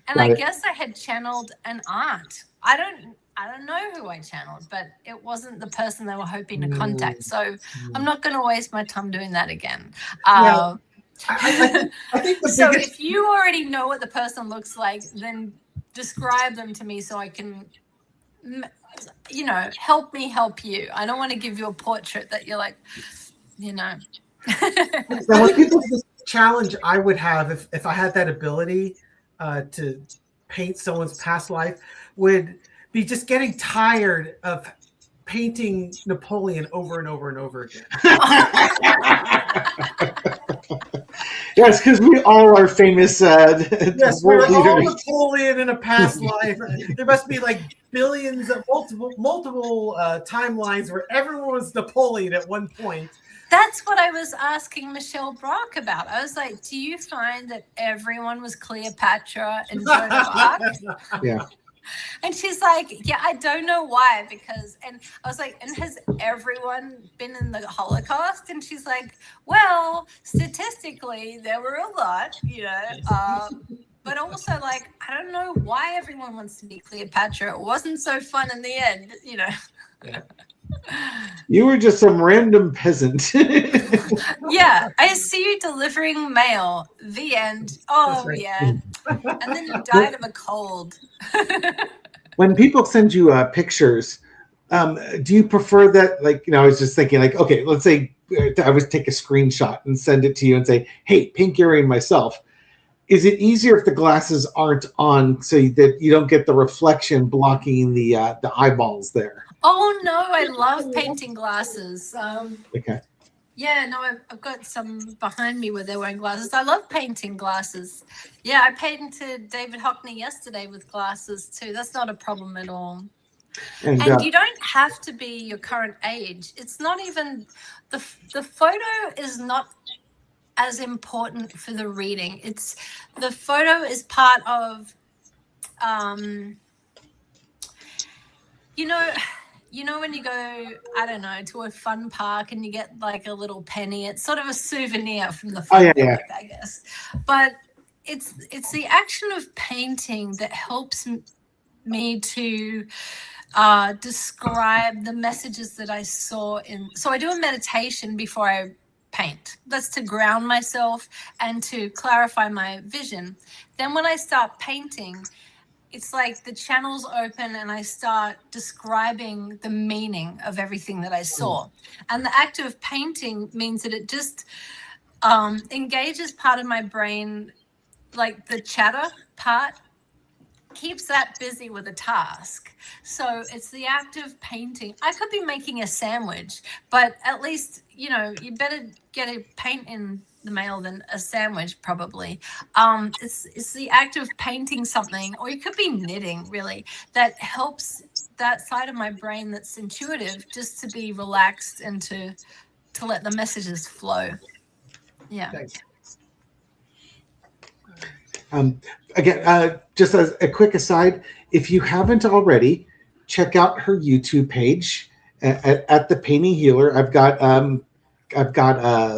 And I guess I had channeled an aunt. I don't know who I channeled, but it wasn't the person they were hoping to contact. So I'm not going to waste my time doing that again. I think the so biggest... if you already know what the person looks like, then describe them to me so I can, you know, help me help you. I don't want to give you a portrait that you're like, you know. I think the biggest challenge I would have if I had that ability to paint someone's past life would be just getting tired of painting Napoleon over and over and over again. Yes, because we all are famous yes, world we're all leaders. Napoleon in a past life. There must be like billions of multiple timelines where everyone was Napoleon at one point. That's what I was asking Michelle Brock about. I was like, do you find that everyone was Cleopatra and Joan of Arc? Yeah. And she's like, yeah, I don't know why, because, and I was like, and has everyone been in the Holocaust? And she's like, well, statistically, there were a lot, you know, but also like, I don't know why everyone wants to be Cleopatra. It wasn't so fun in the end, you know. Yeah. You were just some random peasant. Yeah, I see you delivering mail. The end. Oh, right. yeah. And then you died of a cold. When people send you pictures, do you prefer that? Like, you know, I was just thinking, like, okay, let's say I would take a screenshot and send it to you and say, hey, pink earring myself. Is it easier if the glasses aren't on so that you don't get the reflection blocking the eyeballs there? Oh, no, I love painting glasses. Okay. Yeah, no, I've got some behind me where they're wearing glasses. I love painting glasses. Yeah, I painted David Hockney yesterday with glasses too. That's not a problem at all. And you don't have to be your current age. It's not even, the photo is not as important for the reading. It's, the photo is part of, you know when you go, I don't know, to a fun park and you get like a little penny, it's sort of a souvenir from the photo, I guess. But it's the action of painting that helps me to describe the messages that I saw in. So I do a meditation before I paint. That's to ground myself and to clarify my vision. Then when I start painting, it's like the channels open and I start describing the meaning of everything that I saw. And the act of painting means that it just engages part of my brain, like the chatter part, keeps that busy with a task. So it's the act of painting. I could be making a sandwich, but at least, you know, you better get a paint in the mail than a sandwich probably. It's the act of painting something, or you could be knitting, really, that helps that side of my brain that's intuitive just to be relaxed and to let the messages flow. Yeah. Thanks. Again, just as a quick aside, if you haven't already, check out her YouTube page at the Painting Healer. I've got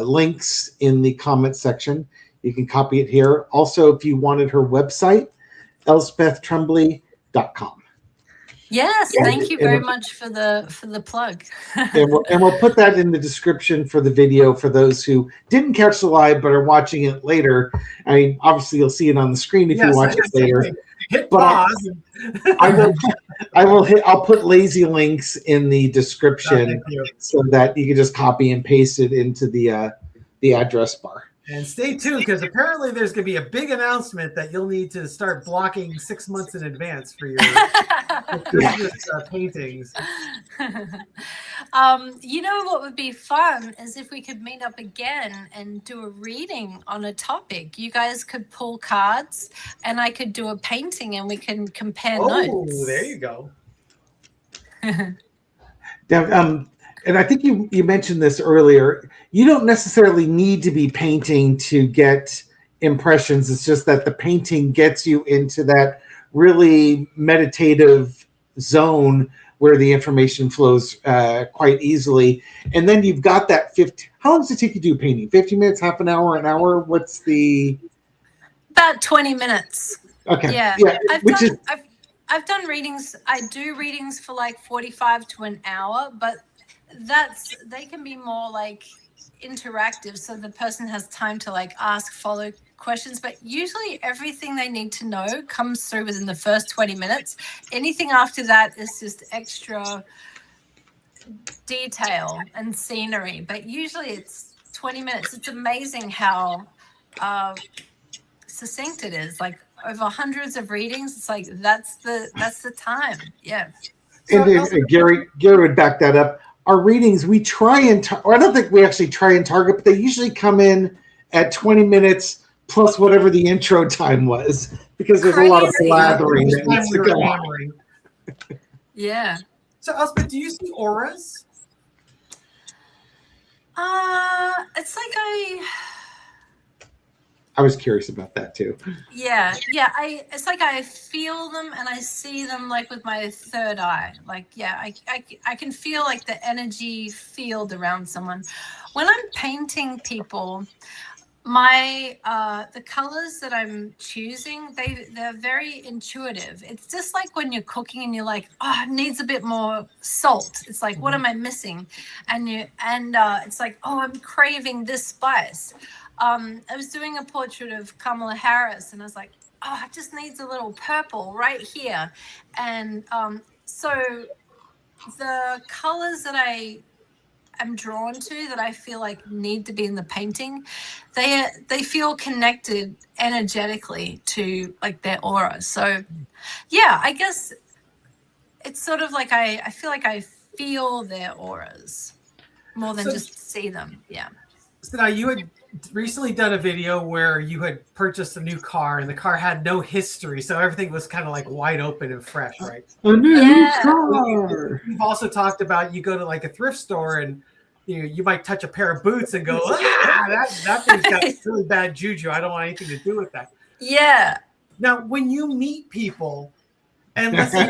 links in the comments section. You can copy it here. Also, if you wanted her website, elspethtremblay.com. Yes, thank you very much for the plug. and we'll put that in the description for the video for those who didn't catch the live but are watching it later. I mean, obviously you'll see it on the screen if you watch it later. Hit pause. I'll put lazy links in the description so that you can just copy and paste it into the address bar. And stay tuned, because apparently there's going to be a big announcement that you'll need to start blocking 6 months in advance for your Christmas paintings. You know what would be fun is if we could meet up again and do a reading on a topic. You guys could pull cards and I could do a painting and we can compare notes. Oh, there you go. Now, and I think you mentioned this earlier. You don't necessarily need to be painting to get impressions. It's just that the painting gets you into that really meditative zone where the information flows quite easily. And then you've got that 50. How long does it take you to do painting? 15 minutes, half an hour, an hour? What's the? About 20 minutes. Okay. Yeah. Yeah. I've done readings. I do readings for like 45 to an hour, but they can be more like interactive, so the person has time to like ask follow questions, but usually everything they need to know comes through within the first 20 minutes. Anything after that is just extra detail and scenery, but usually it's 20 minutes. It's amazing how succinct it is. Like over hundreds of readings, it's like that's the time. Yeah. And Gary would back that up. Our readings, we try and, or I don't think we actually try and target, but they usually come in at 20 minutes plus whatever the intro time was, because there's a lot of blathering that needs to go on. Yeah. So, Elspeth, do you see auras? It's like I was curious about that too. Yeah. It's like I feel them and I see them like with my third eye. Like, yeah, I can feel like the energy field around someone. When I'm painting people, the colors that I'm choosing, they're very intuitive. It's just like when you're cooking and you're like, oh, it needs a bit more salt. It's like, what am I missing? And it's like, oh, I'm craving this spice. I was doing a portrait of Kamala Harris, and I was like, oh, it just needs a little purple right here. And so the colors that I am drawn to, that I feel like need to be in the painting, they feel connected energetically to like their aura. So yeah, I guess it's sort of like I feel like I feel their auras more than just see them. Yeah. So now you had recently done a video where you had purchased a new car and the car had no history, so everything was kind of like wide open and fresh, right? A new car. You've also talked about you go to like a thrift store and you might touch a pair of boots and go, that thing's got really bad juju. I don't want anything to do with that. Yeah. Now, when you meet people and let's say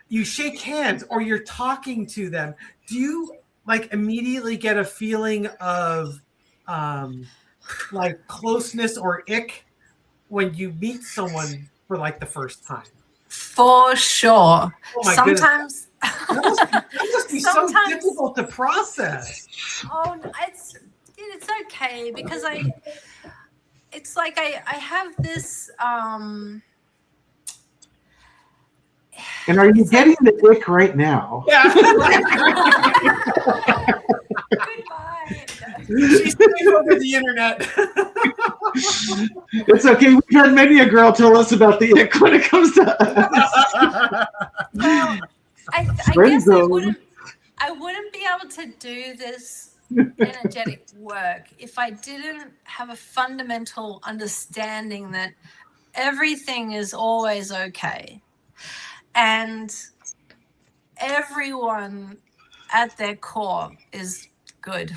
you shake hands or you're talking to them, do you like immediately get a feeling of like closeness or ick when you meet someone for like the first time? For sure. Oh my Sometimes that must be so difficult to process. Oh, it's okay because it's like I have this And are you getting the ick right now? Yeah. Goodbye. She's taking over the internet. It's okay. We've had many a girl tell us about the ick when it comes to us. Well, I guess I wouldn't be able to do this energetic work if I didn't have a fundamental understanding that everything is always okay. And everyone at their core is good.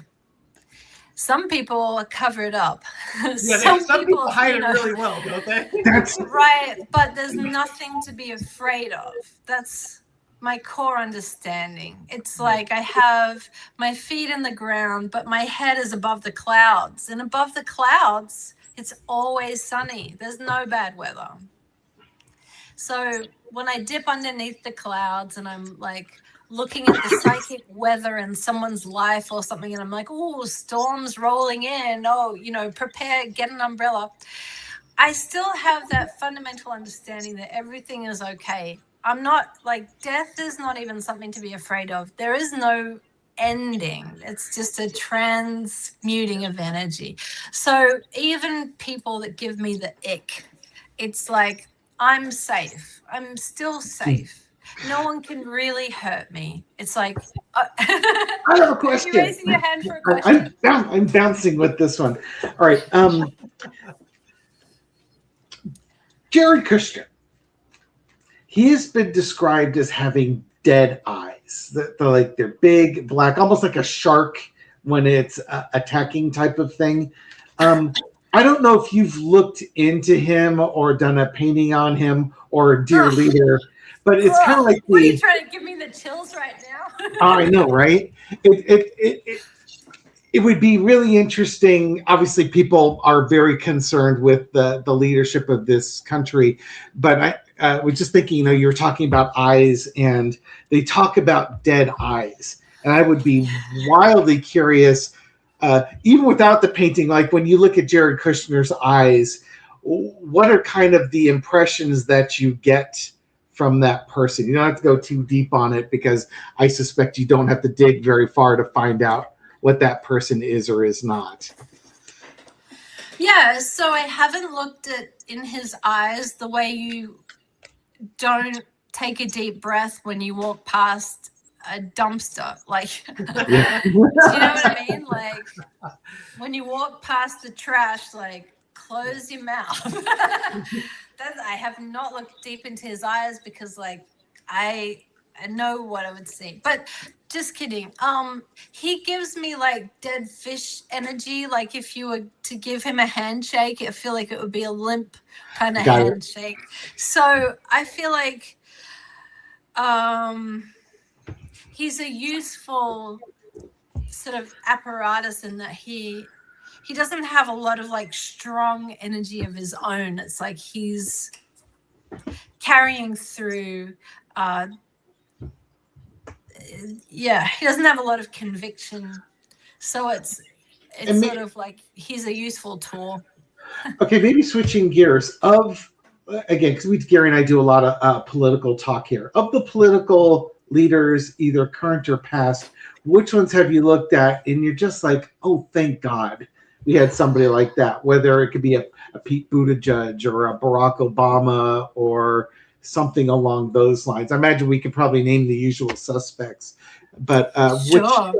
Some people cover it up. Yeah, some people hide it really well, don't they? That's right, but there's nothing to be afraid of. That's my core understanding. It's like I have my feet in the ground, but my head is above the clouds. And above the clouds, it's always sunny. There's no bad weather. So when I dip underneath the clouds and I'm like looking at the psychic weather in someone's life or something, and I'm like, oh, storms rolling in. Oh, prepare, get an umbrella. I still have that fundamental understanding that everything is okay. I'm not like, death is not even something to be afraid of. There is no ending. It's just a transmuting of energy. So even people that give me the ick, it's like, I'm safe. I'm still safe. No one can really hurt me. It's like, I have a question. Are you raising your hand for a question? I'm bouncing with this one. All right. Jared Kushner. He has been described as having dead eyes. They're big, black, almost like a shark when it's attacking type of thing. I don't know if you've looked into him or done a painting on him or Dear Ugh, Leader, but it's kind of ugh. like What are you the. trying to give me the chills right now? I know, right? It would be really interesting. Obviously, people are very concerned with the leadership of this country, but I was just thinking, you were talking about eyes, and they talk about dead eyes, and I would be wildly curious, even without the painting. Like when you look at Jared Kushner's eyes, what are kind of the impressions that you get from that person? You don't have to go too deep on it because I suspect you don't have to dig very far to find out what that person is or is not. Yeah, so I haven't looked at in his eyes the way you don't take a deep breath when you walk past a dumpster. Like, Yeah. do you know what I mean? Like, when you walk past the trash, like, close your mouth. I have not looked deep into his eyes because, like, I know what I would see. But just kidding. He gives me like dead fish energy. Like if you were to give him a handshake, I feel like it would be a limp kind of Got it. handshake. So I feel like he's a useful sort of apparatus in that he doesn't have a lot of like strong energy of his own. It's like he's carrying through he doesn't have a lot of conviction, so it's sort of like he's a useful tool. Okay, maybe switching gears of again, because Gary and I do a lot of political talk here. Of the political leaders, either current or past, which ones have you looked at and you're just like, oh, thank God we had somebody like that? Whether it could be a Pete Buttigieg or a Barack Obama or something along those lines. I imagine we could probably name the usual suspects, but which, Sure.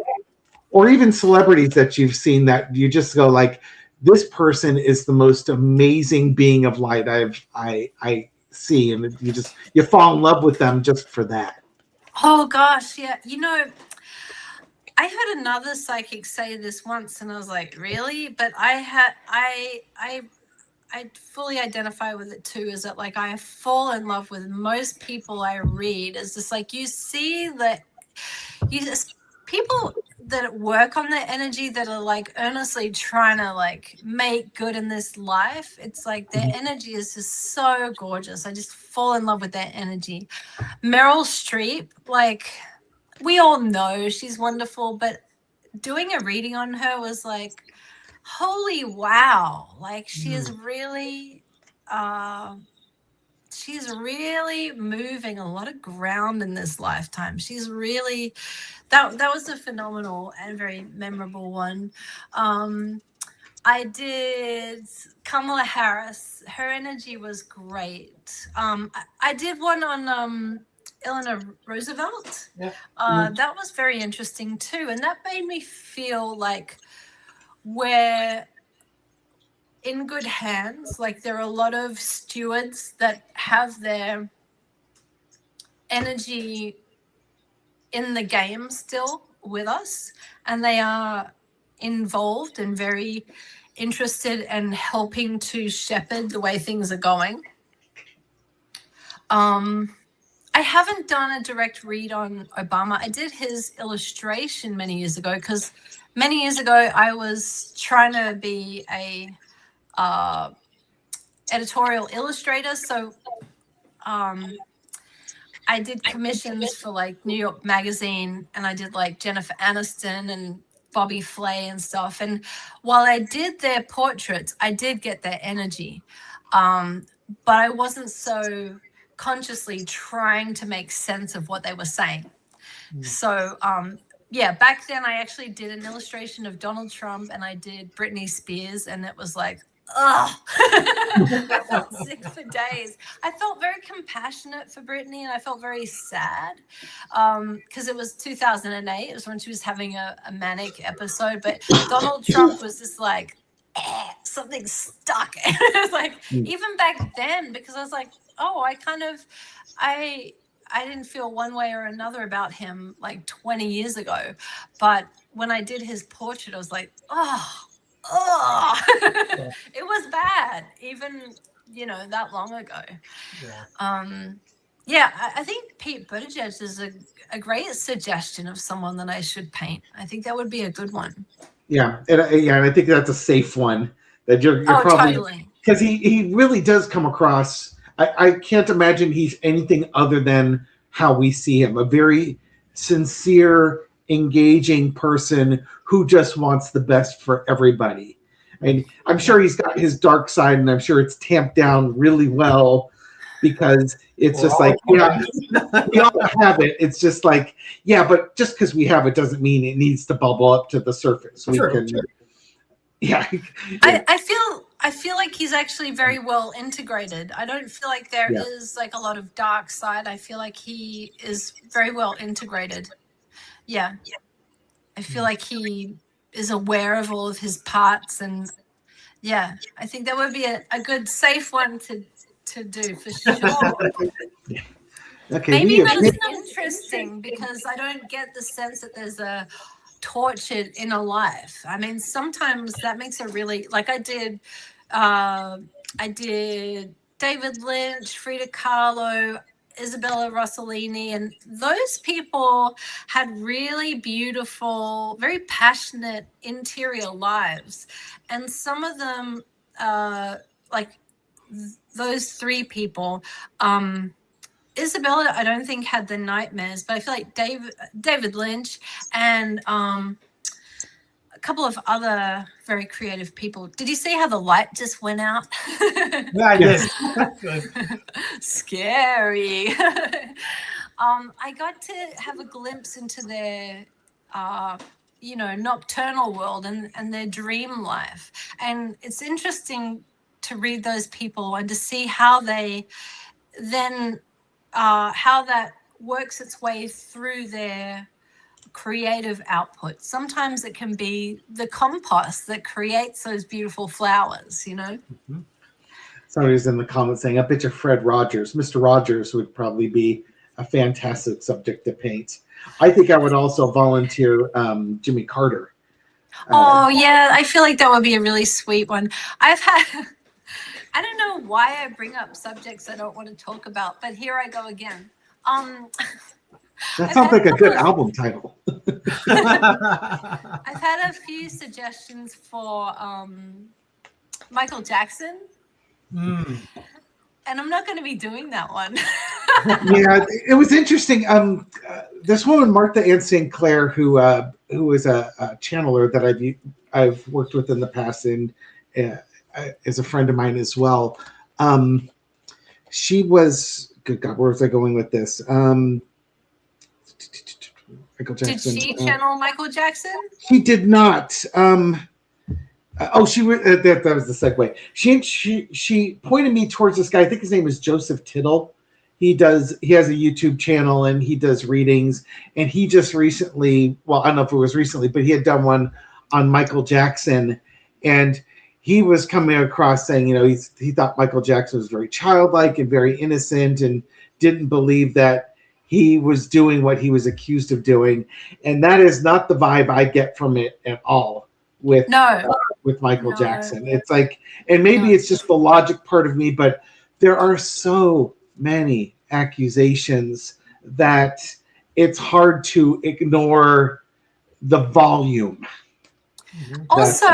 or even celebrities that you've seen that you just go like, this person is the most amazing being of light I see, and you fall in love with them just for that. Oh gosh, yeah. I heard another psychic say this once, and I was like, really? But I fully identify with it too. Is that like I fall in love with most people I read? Is just like you see that you just people that work on their energy that are like earnestly trying to like make good in this life. It's like their energy is just so gorgeous. I just fall in love with their energy. Meryl Streep, like we all know she's wonderful, but doing a reading on her was like, holy wow. Like she's really moving a lot of ground in this lifetime. She's really that was a phenomenal and very memorable one. I did Kamala Harris. Her energy was great. I did one on Eleanor Roosevelt. Yeah. That was very interesting too, and that made me feel like we're in good hands. Like there are a lot of stewards that have their energy in the game still with us, and they are involved and very interested and helping to shepherd the way things are going. I haven't done a direct read on Obama. I did his illustration many years ago because many years ago I was trying to be a editorial illustrator. So I did commissions for like New York Magazine, and I did like Jennifer Aniston and Bobby Flay and stuff. And while I did their portraits, I did get their energy. But I wasn't so consciously trying to make sense of what they were saying. So, back then I actually did an illustration of Donald Trump and I did Britney Spears, and it was like, ugh. I felt sick for days. I felt very compassionate for Britney, and I felt very sad because it was 2008. It was when she was having a manic episode. But Donald Trump was just like, something stuck. It was like, even back then, because I was like, oh, I didn't feel one way or another about him like 20 years ago. But when I did his portrait, I was like, oh, oh, it was bad, even, that long ago. Yeah. Yeah, I think Pete Buttigieg is a great suggestion of someone that I should paint. I think that would be a good one. Yeah, and I think that's a safe one that you're probably, totally. because he really does come across. I can't imagine he's anything other than how we see him, a very sincere, engaging person who just wants the best for everybody. I mean, I'm sure he's got his dark side, and I'm sure it's tamped down really well because it's just like, yeah, we all have it. It's just like, yeah, but just because we have it doesn't mean it needs to bubble up to the surface. We can, yeah. I feel like he's actually very well integrated. I don't feel like there is like a lot of dark side. I feel like he is very well integrated. Yeah. I feel like he is aware of all of his parts, and yeah, I think that would be a good safe one to do for sure. Okay, maybe not as interesting because I don't get the sense that there's a tortured inner life. I mean, sometimes that makes it really, like I did David Lynch, Frida Kahlo, Isabella Rossellini, and those people had really beautiful, very passionate interior lives. And some of them, like those three people, Isabella, I don't think had the nightmares, but I feel like David Lynch and a couple of other very creative people. Did you see how the light just went out? Yeah, yes. Scary. I got to have a glimpse into their, nocturnal world and their dream life. And it's interesting to read those people and to see how they then, how that works its way through their creative output. Sometimes it can be the compost that creates those beautiful flowers, Mm-hmm. Somebody's in the comments saying, I bet you Fred Rogers, Mr. Rogers would probably be a fantastic subject to paint. I think I would also volunteer Jimmy Carter. Yeah, I feel like that would be a really sweet one. I don't know why I bring up subjects I don't want to talk about, but here I go again. That sounds like a good album title. I've had a few suggestions for Michael Jackson. And I'm not going to be doing that one. Yeah, it was interesting. This woman, Martha Ann St. Clair, who is a channeler that I've worked with in the past and is a friend of mine as well. She was, good God, where was I going with this? Michael Jackson. Did she channel Michael Jackson? She did not. That was the segue. She pointed me towards this guy. I think his name is Joseph Tittle. He has a YouTube channel and he does readings. And he just recently, well, I don't know if it was recently, but he had done one on Michael Jackson. And he was coming across saying, he thought Michael Jackson was very childlike and very innocent and didn't believe that he was doing what he was accused of doing. And that is not the vibe I get from it at all with Michael Jackson. It's like, and maybe it's just the logic part of me, but there are so many accusations that it's hard to ignore the volume. Also,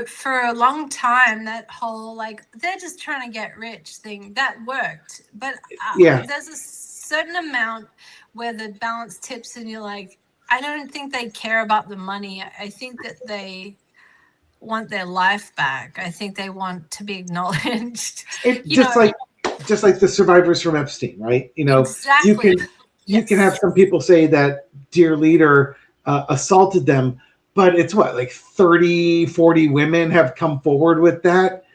for a long time, that whole, they're just trying to get rich thing, that worked. But there's a certain amount where the balance tips and you're like, I don't think they care about the money. I think that they want their life back. I think they want to be acknowledged. Just like the survivors from Epstein, right? Exactly. You can have some people say that dear leader assaulted them, but it's like 30, 40 women have come forward with that.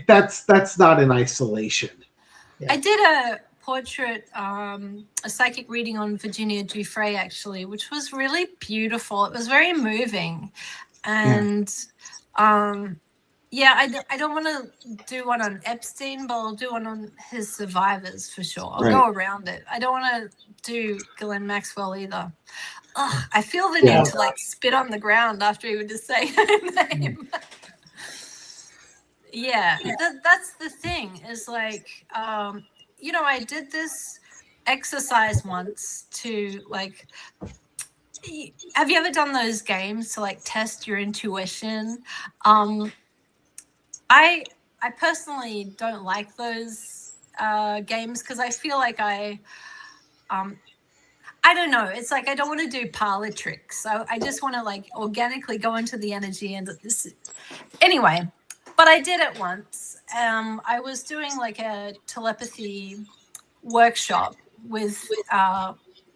That's not in isolation. Yeah. I did a portrait, a psychic reading on Virginia Giuffre, actually, which was really beautiful. It was very moving. And I don't want to do one on Epstein, but I'll do one on his survivors for sure. I'll go around it. I don't want to do Ghislaine Maxwell either. Ugh, I feel the need to like spit on the ground after he would just say her name. Yeah, that's the thing is like, you know, I did this exercise once to like, have you ever done those games to like test your intuition? I personally don't like those games because I feel like I don't know. It's like I don't want to do parlor tricks. So I just want to like organically go into the energy and anyway. But I did it once. I was doing like a telepathy workshop with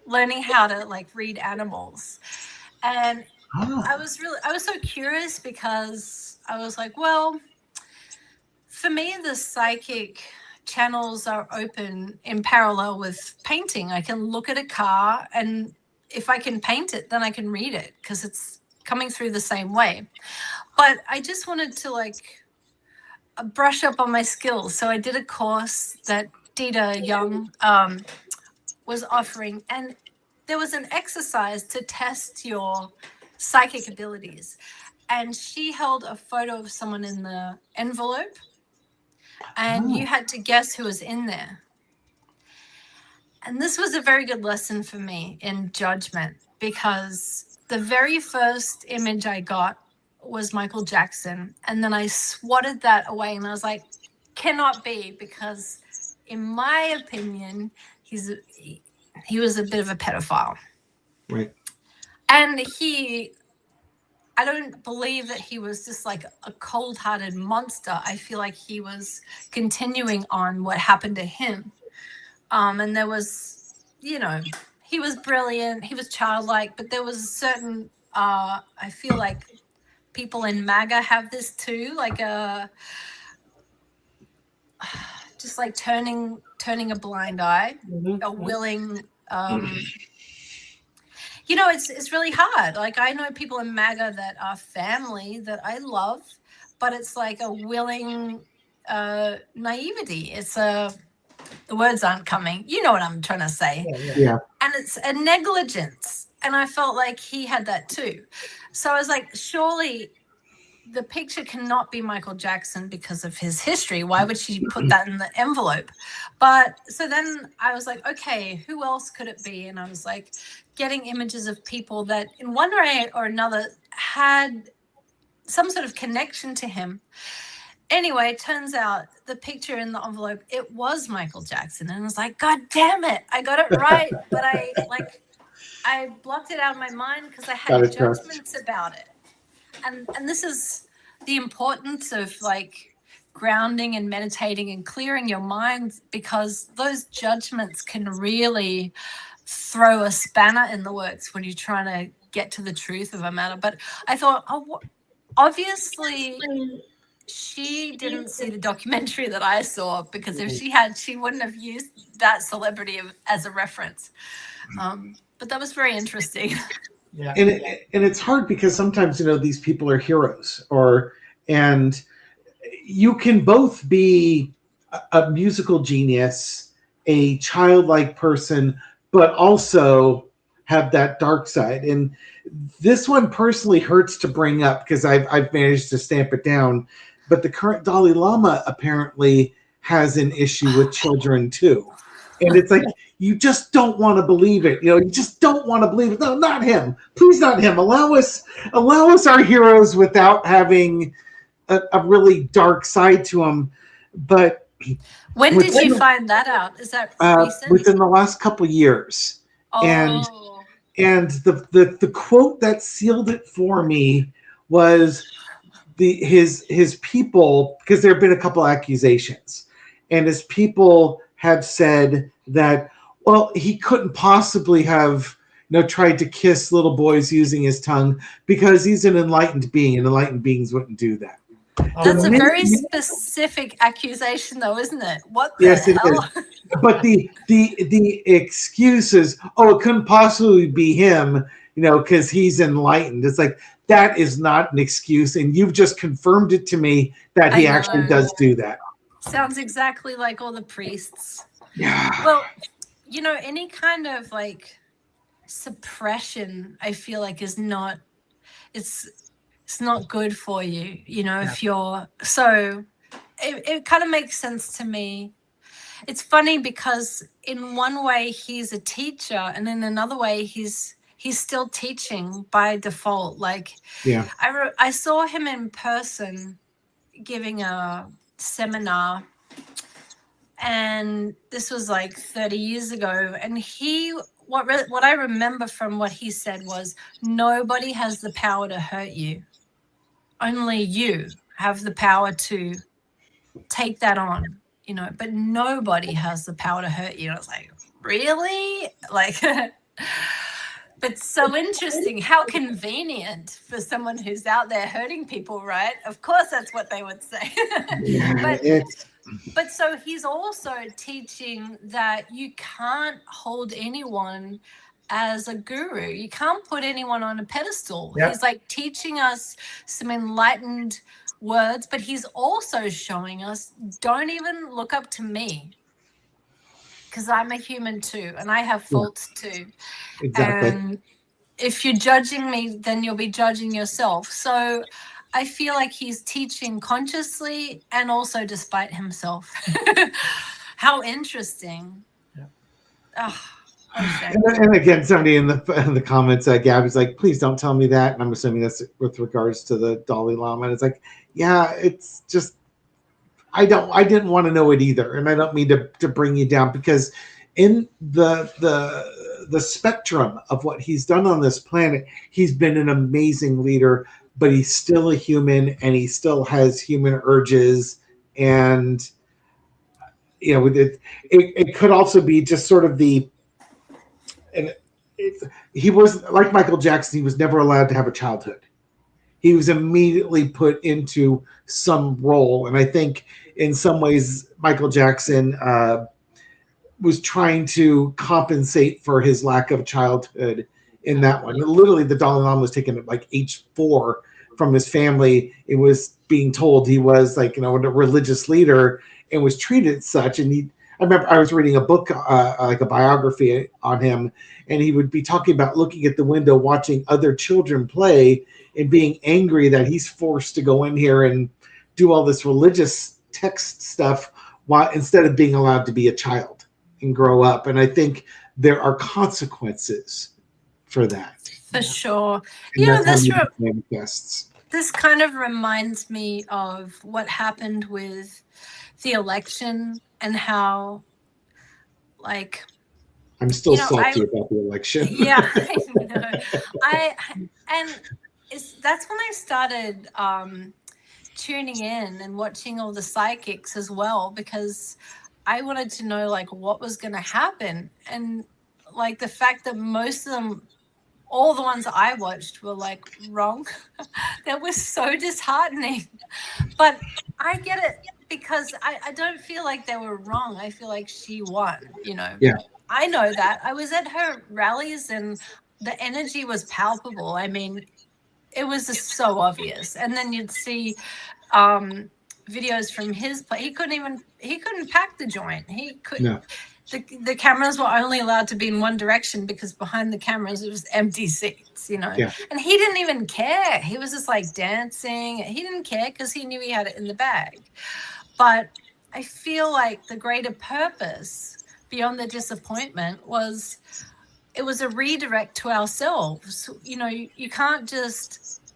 learning how to like read animals, and I was so curious because I was like, well, for me, the psychic channels are open in parallel with painting. I can look at a car, and if I can paint it, then I can read it because it's coming through the same way. But I just wanted to like brush up on my skills. So I did a course that Dita Young was offering, and there was an exercise to test your psychic abilities. And she held a photo of someone in the envelope, and you had to guess who was in there. And this was a very good lesson for me in judgment, because the very first image I got was Michael Jackson. And then I swatted that away, and I was like, cannot be, because in my opinion, he was a bit of a pedophile. Right. And I don't believe that he was just like a cold-hearted monster. I feel like he was continuing on what happened to him. And there was, you know, he was brilliant. He was childlike, but there was a certain, I feel like people in MAGA have this too, like just like turning a blind eye, a willing, you know, it's really hard. Like I know people in MAGA that are family that I love, but it's like a willing naivety. It's the words aren't coming. You know what I'm trying to say. Yeah. And it's a negligence. And I felt like he had that too. So I was like, surely the picture cannot be Michael Jackson because of his history. Why would she put that in the envelope? But so then I was like, okay, who else could it be? And I was like getting images of people that in one way or another had some sort of connection to him. Anyway, it turns out the picture in the envelope, it was Michael Jackson. And I was like, God damn it, I got it right. But I blocked it out of my mind because I had judgments about it. And this is the importance of like grounding and meditating and clearing your mind, because those judgments can really throw a spanner in the works when you're trying to get to the truth of a matter. But I thought, oh, obviously she didn't see the documentary that I saw, because if she had, she wouldn't have used that celebrity as a reference. But that was very interesting. Yeah. And it's hard because sometimes, you know, these people are heroes, and you can both be a musical genius, a childlike person, but also have that dark side. And this one personally hurts to bring up because I've managed to stamp it down. But the current Dalai Lama apparently has an issue with children too. And it's like, you just don't want to believe it. You know, you just don't want to believe it. No, not him. Please, not him. Allow us our heroes without having a really dark side to them. But when did you find that out? Is that recent? Within the last couple of years. Oh. And the quote that sealed it for me was his people, because there have been a couple accusations, and his people have said that, well, he couldn't possibly have, you know, tried to kiss little boys using his tongue because he's an enlightened being, and enlightened beings wouldn't do that. That's a very specific accusation, though, isn't it? What the yes, hell? It is. But the excuse is, oh, it couldn't possibly be him, you know, because he's enlightened. It's like, that is not an excuse, and you've just confirmed it to me that he actually does do that. Sounds exactly like all the priests. Yeah. Well, you know, any kind of like suppression, I feel like is not, it's not good for you, you know, if you're so, it kind of makes sense to me. It's funny because in one way he's a teacher, and in another way he's still teaching by default. Like, Yeah. I saw him in person giving a seminar, and this was like 30 years ago, and what I remember from what he said was, nobody has the power to hurt you. Only you have the power to take that on, you know, but nobody has the power to hurt you. And I was like, really? Like, but so interesting. How convenient for someone who's out there hurting people, right? Of course, that's what they would say. Yeah, but so he's also teaching that you can't hold anyone as a guru. You can't put anyone on a pedestal. Yep. He's like teaching us some enlightened words, but he's also showing us, don't even look up to me, because I'm a human too, and I have faults too. exactly. And if you're judging me, then you'll be judging yourself. So I feel like he's teaching consciously and also despite himself. How interesting. Yeah. Oh, what a shame. And again, somebody in the comments, Gabby's like, please don't tell me that. And I'm assuming that's with regards to the Dalai Lama. And it's like, yeah, it's just, I didn't want to know it either. And I don't mean to bring you down, because in the spectrum of what he's done on this planet, he's been an amazing leader, but he's still a human, and he still has human urges. And, you know, it could also be just sort of and he was like Michael Jackson. He was never allowed to have a childhood. He was immediately put into some role. And I think in some ways, Michael Jackson was trying to compensate for his lack of childhood in that one. Literally, the Dalai Lama was taken at like age 4 from his family. It was being told he was like, you know, a religious leader, and was treated as such. And I remember I was reading a book, like a biography on him, and he would be talking about looking at the window, watching other children play, and being angry that he's forced to go in here and do all this religious text stuff while instead of being allowed to be a child and grow up. And I think there are consequences for that. For sure. And Yeah, that's how it manifests. This kind of reminds me of what happened with the election, and how, like, I'm still salty about the election. Yeah, I know. That's when I started tuning in and watching all the psychics as well, because I wanted to know like what was going to happen. And like the fact that most of them, all the ones I watched, were like wrong, that was so disheartening. But I get it, because I don't feel like they were wrong. I feel like she won, you know. Yeah. I know that. I was at her rallies and the energy was palpable. I mean, it was just so obvious. And then you'd see videos from his play. He couldn't pack the joint. He couldn't. No. The cameras were only allowed to be in one direction, because behind the cameras it was empty seats, you know. Yeah. And he didn't even care. He was just like dancing. He didn't care because he knew he had it in the bag. But I feel like the greater purpose beyond the disappointment was, it was a redirect to ourselves. You know, you can't just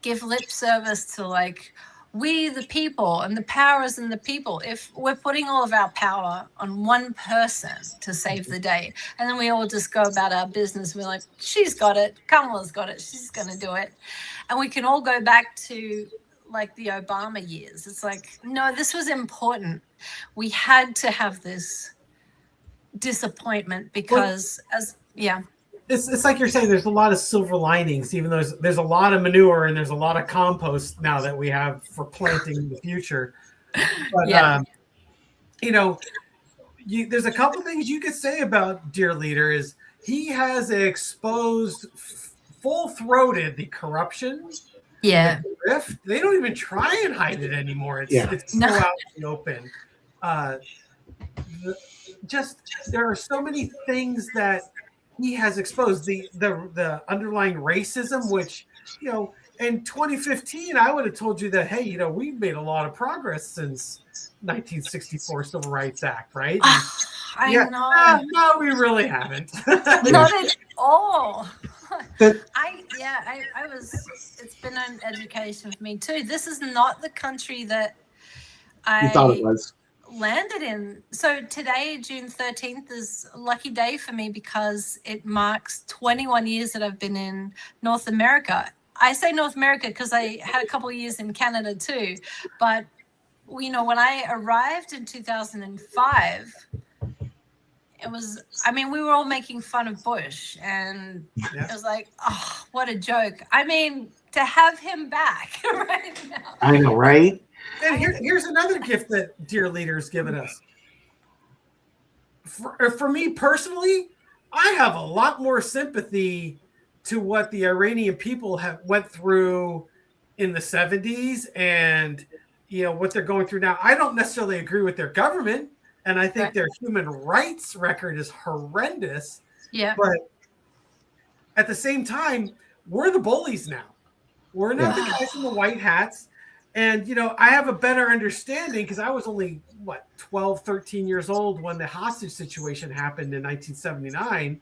give lip service to like, we the people, and the power is in the people. If we're putting all of our power on one person to save the day, and then we all just go about our business, we're like, she's got it, Kamala's got it, she's going to do it. And we can all go back to like the Obama years. It's like, no, this was important. We had to have this disappointment, because it's like you're saying, there's a lot of silver linings, even though there's a lot of manure and there's a lot of compost now that we have for planting in the future. But you know, there's a couple things you could say about Dear Leader. Is he has exposed full-throated the corruption, the grift. They don't even try and hide it anymore. It's so out in the open. just there are so many things that he has exposed. The underlying racism, which, in 2015, I would have told you that, hey, we've made a lot of progress since 1964 Civil Rights Act, right? I know. No, we really haven't. Not at all. But I was. It's been an education for me too. This is not the country that you thought it I was. landed in. So today, June 13th, is a lucky day for me because it marks 21 years that I've been in North America. I say North America because I had a couple of years in Canada too. But, when I arrived in 2005, we were all making fun of Bush, and it was like, oh, what a joke. To have him back right now. I know, right? And here's another gift that Dear Leader's given us. For me personally, I have a lot more sympathy to what the Iranian people went through in the 70s and, what they're going through now. I don't necessarily agree with their government, and I think their human rights record is horrendous. Yeah. But at the same time, we're the bullies now. We're not the guys in the white hats. And, I have a better understanding because I was only, 12, 13 years old when the hostage situation happened in 1979.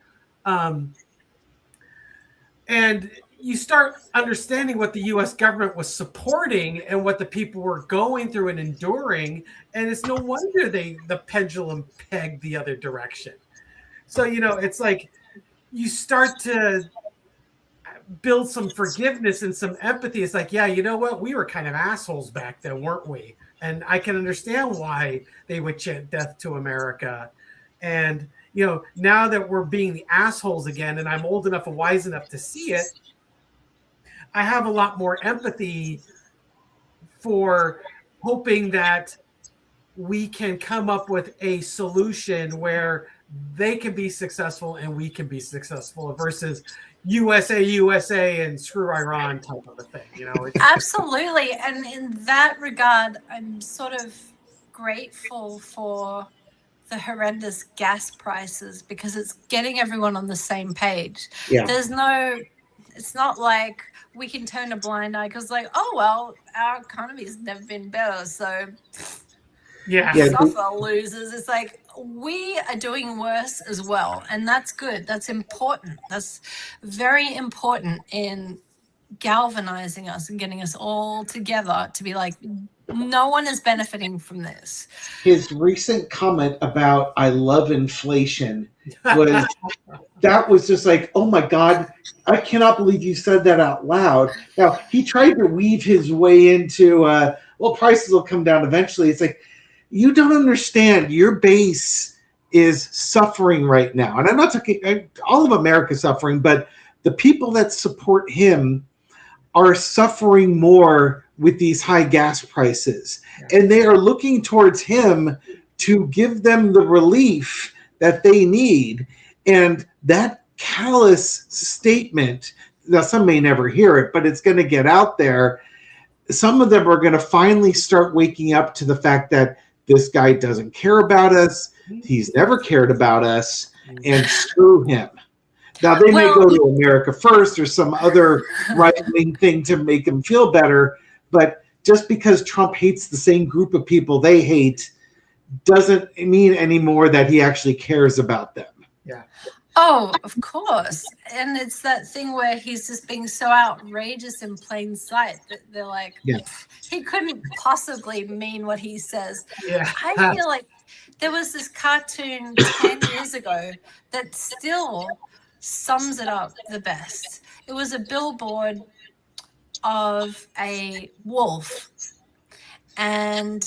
And you start understanding what the U.S. government was supporting and what the people were going through and enduring. And it's no wonder the pendulum pegged the other direction. So, it's like you start to build some forgiveness and some empathy. It's like, yeah, you know what? We were kind of assholes back then, weren't we? And I can understand why they would chant death to America. And, now that we're being the assholes again, and I'm old enough and wise enough to see it, I have a lot more empathy for hoping that we can come up with a solution where they can be successful and we can be successful versus USA, and screw Iran type of a thing, Absolutely. And in that regard, I'm sort of grateful for the horrendous gas prices because it's getting everyone on the same page. Yeah. It's not like we can turn a blind eye because our economy's never been better. So suffer losers. It's like we are doing worse as well. And that's good. That's important. That's very important in galvanizing us and getting us all together to be like, no one is benefiting from this. His recent comment about "I love inflation" was just like, oh my God, I cannot believe you said that out loud. Now he tried to weave his way into, prices will come down eventually. It's like, you don't understand. Your base is suffering right now, and I'm not talking all of America suffering, but the people that support him are suffering more with these high gas prices. And they are looking towards him to give them the relief that they need. And that callous statement, now some may never hear it, but it's going to get out there. Some of them are going to finally start waking up to the fact that this guy doesn't care about us. He's never cared about us, and screw him. Now, they may go to America First or some other right-wing thing to make him feel better, but just because Trump hates the same group of people they hate doesn't mean anymore that he actually cares about them. Yeah. Oh, of course. And it's that thing where he's just being so outrageous in plain sight that they're like, he couldn't possibly mean what he says. Yeah. I feel like there was this cartoon 10 years ago that still sums it up the best. It was a billboard of a wolf, and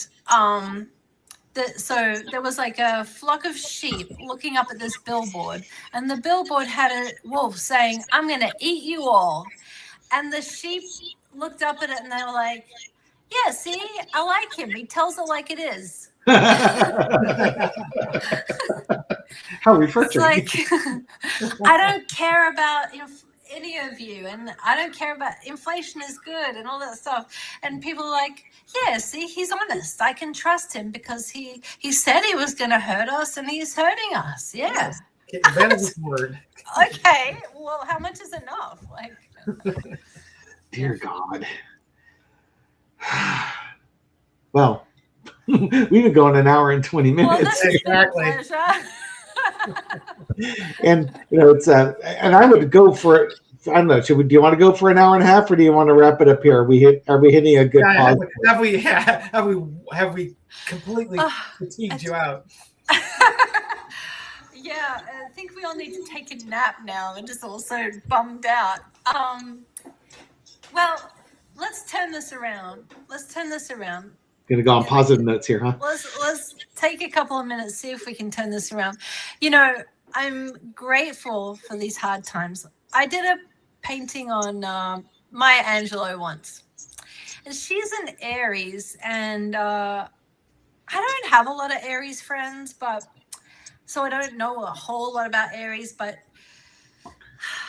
so there was like a flock of sheep looking up at this billboard, and the billboard had a wolf saying, "I'm going to eat you all." And the sheep looked up at it and they were like, "Yeah, see, I like him. He tells it like it is." How refreshing. It's like, I don't care about any of you, and I don't care about inflation is good and all that stuff. And people are like, yeah, see, he's honest. I can trust him because he said he was going to hurt us, and he's hurting us. Yeah. Yes. Okay, man of his word. Okay. Well, how much is enough? Like, Dear God. Well, we've been going an hour and 20 well, minutes. this has been a Exactly. pleasure. And it's and I would go for, I don't know, do you want to go for an hour and a half, or do you want to wrap it up here? Are we hitting a good pause? Have we completely fatigued you out? Yeah, I think we all need to take a nap now. We're just all so bummed out. Well, let's turn this around. Gonna go on positive notes here, huh? Let's take a couple of minutes, see if we can turn this around. You know, I'm grateful for these hard times. I did a painting on Maya Angelou once, and she's an Aries, and I don't have a lot of Aries friends, but so I don't know a whole lot about Aries, but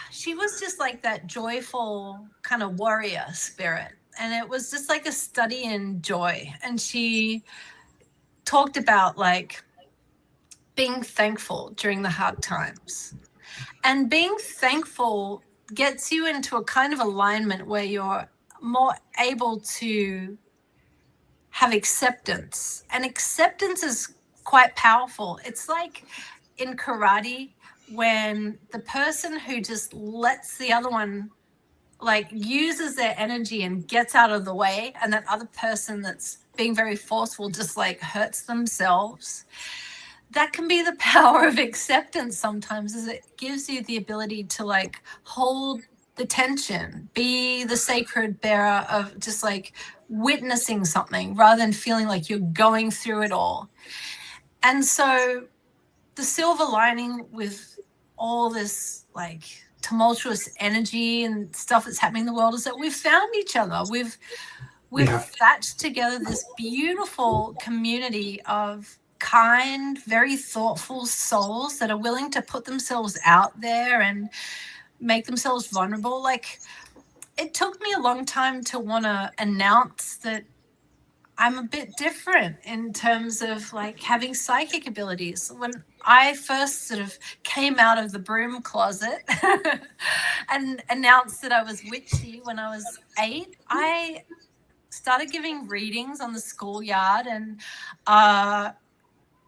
she was just like that joyful kind of warrior spirit. And it was just like a study in joy. And she talked about like being thankful during the hard times. And being thankful gets you into a kind of alignment where you're more able to have acceptance. And acceptance is quite powerful. It's like in karate, when the person who just lets the other one, like, uses their energy and gets out of the way, and that other person that's being very forceful just like hurts themselves. That can be the power of acceptance sometimes, is it gives you the ability to like hold the tension, be the sacred bearer of just like witnessing something rather than feeling like you're going through it all. And so the silver lining with all this like tumultuous energy and stuff that's happening in the world is that we've found each other. We've thatched together this beautiful community of kind, very thoughtful souls that are willing to put themselves out there and make themselves vulnerable. Like, it took me a long time to want to announce that I'm a bit different in terms of like having psychic abilities. When I first sort of came out of the broom closet and announced that I was witchy when I was 8, I started giving readings on the schoolyard, and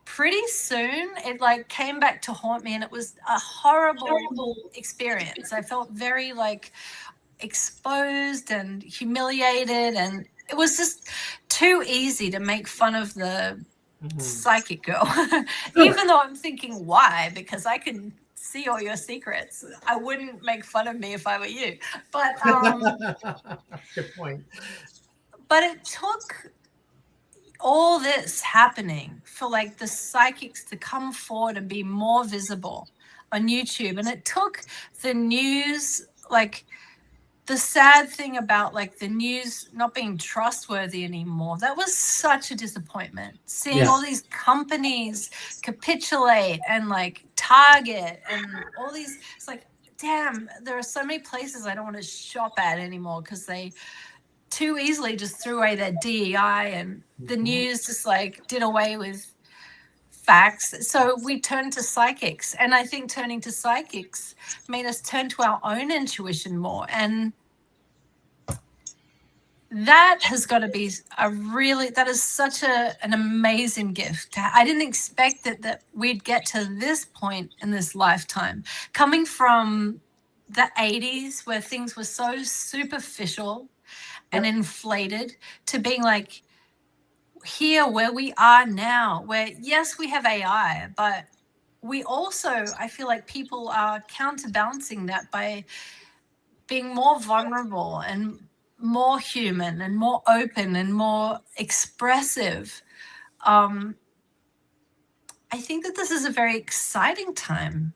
pretty soon it like came back to haunt me, and it was a horrible experience. I felt very like exposed and humiliated, and it was just too easy to make fun of the psychic girl. Even though I'm thinking, why? Because I can see all your secrets. I wouldn't make fun of me if I were you. But good point. But it took all this happening for like the psychics to come forward and be more visible on YouTube. And it took the news, like, the sad thing about like the news not being trustworthy anymore, that was such a disappointment. Seeing all these companies capitulate, and like Target and all these, it's like, damn, there are so many places I don't want to shop at anymore because they too easily just threw away their DEI, and the news just like did away with facts. So we turned to psychics, and I think turning to psychics made us turn to our own intuition more. And that has got to be that is such an amazing gift. I didn't expect that we'd get to this point in this lifetime, coming from the 80s where things were so superficial and inflated, to being like here where we are now, where yes, we have AI, but we also, I feel like people are counterbalancing that by being more vulnerable and more human and more open and more expressive. I think that this is a very exciting time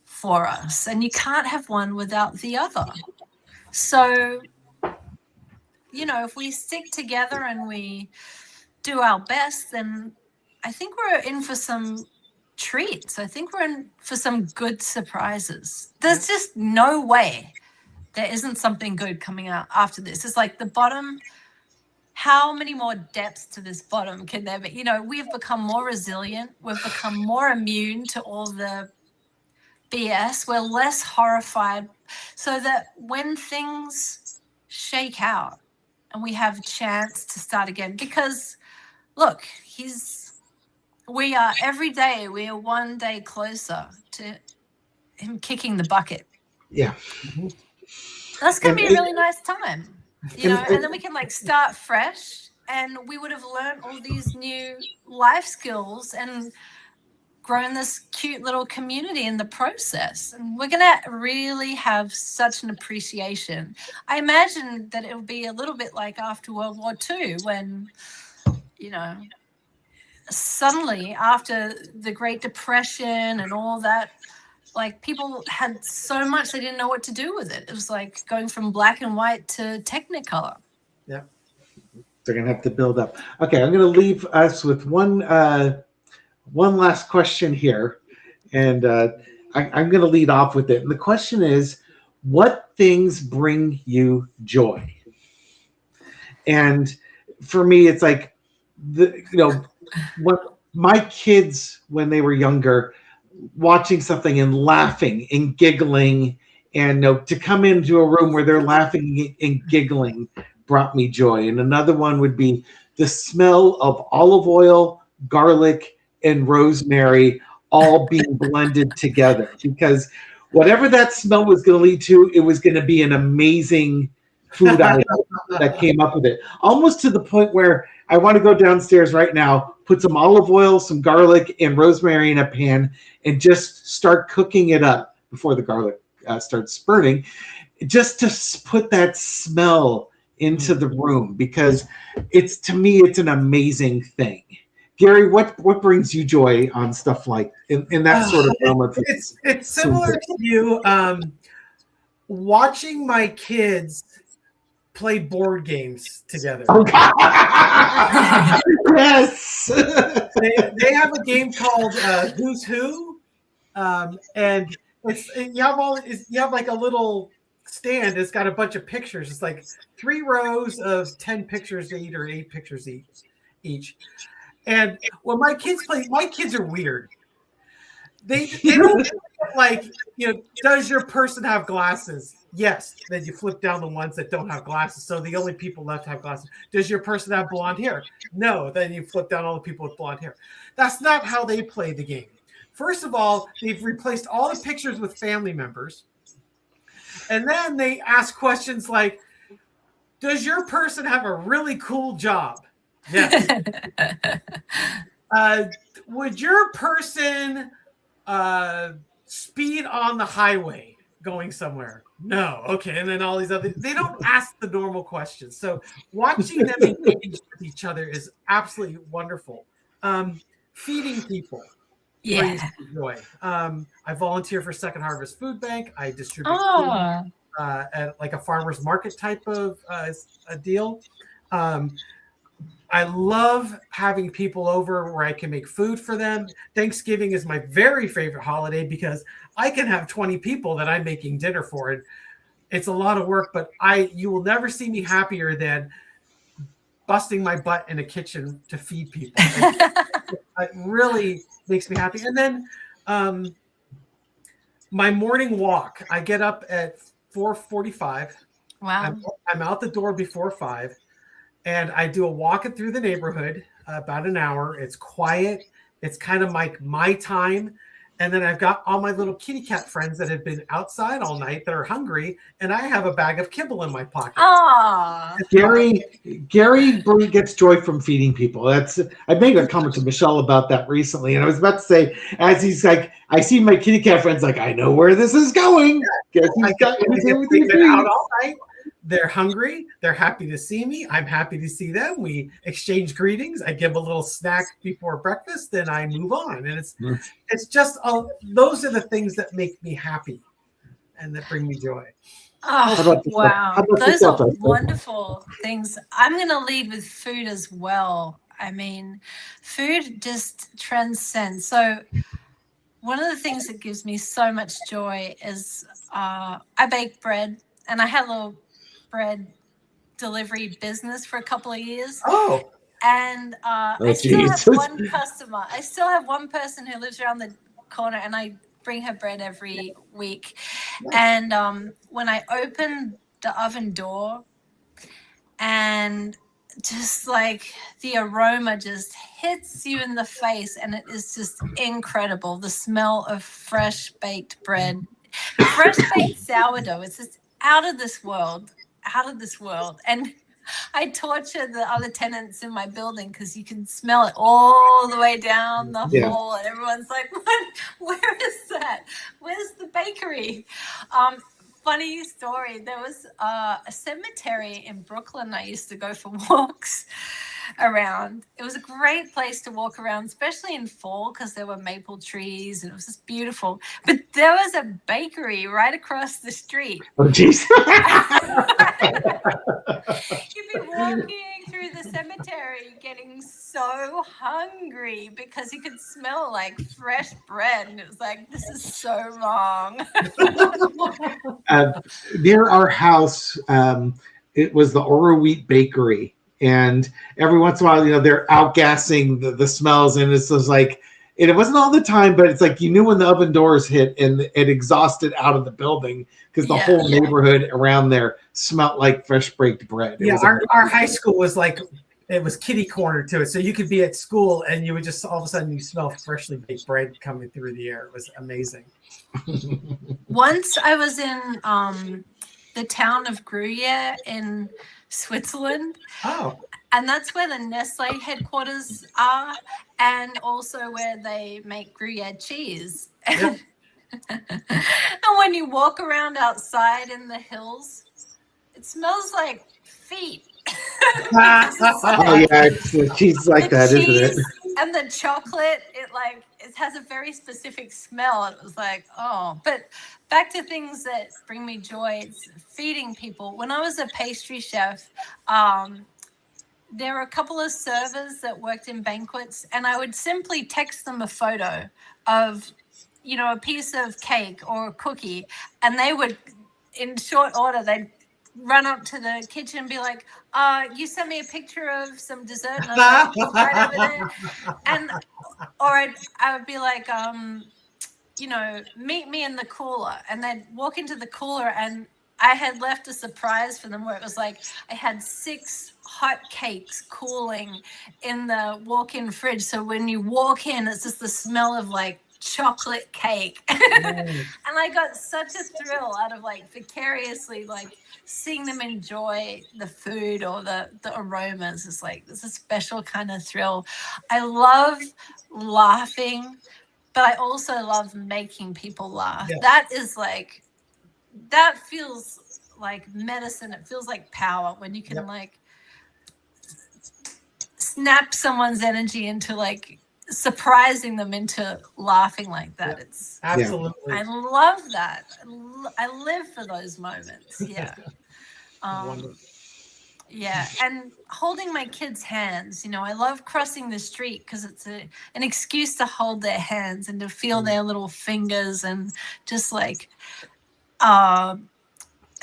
for us, and you can't have one without the other. So, if we stick together and we do our best, then I think we're in for some treats. I think we're in for some good surprises. There's just no way there isn't something good coming out after this. It's like the bottom. How many more depths to this bottom can there be? You know, we've become more resilient. We've become more immune to all the BS. We're less horrified, so that when things shake out and we have a chance to start again, because look, we are every day, we are one day closer to him kicking the bucket. Yeah. That's going to be a really nice time, you know, and then we can like start fresh, and we would have learned all these new life skills and grown this cute little community in the process. And we're going to really have such an appreciation. I imagine that it'll be a little bit like after World War II, when, you know, suddenly after the Great Depression and all that, like people had so much they didn't know what to do with it. It was like going from black and white to Technicolor. Yeah. They're going to have to build up. Okay, I'm going to leave us with one last question here, and I'm going to lead off with it. And the question is, what things bring you joy? And for me, it's like, what my kids, when they were younger, watching something and laughing and giggling, and to come into a room where they're laughing and giggling brought me joy. And another one would be the smell of olive oil, garlic, and rosemary all being blended together, because whatever that smell was going to lead to, it was going to be an amazing food item that came up with it. Almost to the point where I want to go downstairs right now, put some olive oil, some garlic, and rosemary in a pan, and just start cooking it up before the garlic starts spurting, just to put that smell into the room, because to me, it's an amazing thing. Gary, what brings you joy on stuff like in that sort of realm of it's similar to you. Watching my kids play board games together. Oh, yes. They have a game called Who's Who, and you have like a little stand. It's got a bunch of pictures. It's like 3 rows of 10 pictures each, or 8 pictures each. And when my kids play, my kids are weird. They don't like, does your person have glasses? Yes. Then you flip down the ones that don't have glasses. So the only people left have glasses. Does your person have blonde hair? No. Then you flip down all the people with blonde hair. That's not how they play the game. First of all, they've replaced all the pictures with family members. And then they ask questions like, does your person have a really cool job? Yes. Would your person speed on the highway going somewhere? No. Okay. And then all these other, they don't ask the normal questions. So watching them engage with each other is absolutely wonderful. Feeding people. Yeah. Joy. I volunteer for Second Harvest Food Bank. I distribute food at like a farmer's market type of a deal. I love having people over where I can make food for them. Thanksgiving is my very favorite holiday because I can have 20 people that I'm making dinner for. And it's a lot of work, but you will never see me happier than busting my butt in a kitchen to feed people. It really makes me happy. And then my morning walk, I get up at 4:45. Wow. I'm out the door before 5. And I do a walk through the neighborhood, about an hour. It's quiet. It's kind of like my time. And then I've got all my little kitty cat friends that have been outside all night that are hungry. And I have a bag of kibble in my pocket. Aww. Gary gets joy from feeding people. I made a comment to Michelle about that recently. And I was about to say, as he's like, I see my kitty cat friends like, I know where this is going. Guess he's got everything out all night. They're hungry. They're happy to see me. I'm happy to see them. We exchange greetings. I give a little snack before breakfast, then I move on. And it's just those are the things that make me happy and that bring me joy. Oh, wow. Those are wonderful things. I'm going to lead with food as well. I mean, food just transcends. So one of the things that gives me so much joy is I bake bread. and I had a little bread delivery business for a couple of years. Oh. And I still have one customer. I still have one person who lives around the corner, and I bring her bread every week. And when I open the oven door, and just like the aroma just hits you in the face, and it is just incredible. The smell of fresh baked bread, fresh baked sourdough. It's just out of this world, And I torture the other tenants in my building because you can smell it all the way down the hall, and everyone's like, "What? Where is that? Where's the bakery?" Funny story. There was a cemetery in Brooklyn I used to go for walks around. It was a great place to walk around, especially in fall, because there were maple trees and it was just beautiful. But there was a bakery right across the street. Oh, jeez. You'd be walking through the cemetery getting so hungry because you could smell like fresh bread, and it was like, this is so wrong. Near our house, it was the Oro Wheat Bakery, and every once in a while, they're outgassing the smells, and it's just like, and it wasn't all the time, but it's like you knew when the oven doors hit and it exhausted out of the building because the whole neighborhood around there smelled like fresh baked bread. Our high school was like, it was kitty corner to it, so you could be at school and you would just all of a sudden you smell freshly baked bread coming through the air. It was amazing. Once I was in the town of Gruyere in Switzerland. Oh. And that's where the Nestle headquarters are, and also where they make Gruyere cheese. Yep. And when you walk around outside in the hills, it smells like feet. Oh yeah, it's cheese like that, isn't it? And the chocolate, it has a very specific smell. It was like, oh. But back to things that bring me joy, it's feeding people. When I was a pastry chef, there were a couple of servers that worked in banquets, and I would simply text them a photo of, a piece of cake or a cookie, and they would, in short order, they'd run up to the kitchen and be like, you sent me a picture of some dessert, and I was like, right over there. Or I would be like, meet me in the cooler, and they'd walk into the cooler, and I had left a surprise for them where it was like I had 6 hot cakes cooling in the walk-in fridge. So when you walk in, it's just the smell of like chocolate cake. And I got such a thrill out of like vicariously like seeing them enjoy the food or the aromas. It's like, it's a special kind of thrill. I love laughing, but I also love making people laugh. Yeah. That feels like medicine. It feels like power when you can like snap someone's energy into like surprising them into laughing like that. It's absolutely. I love that. I live for those moments. Yeah. Yeah, and holding my kids' hands. I love crossing the street because it's an excuse to hold their hands and to feel their little fingers, and just like, I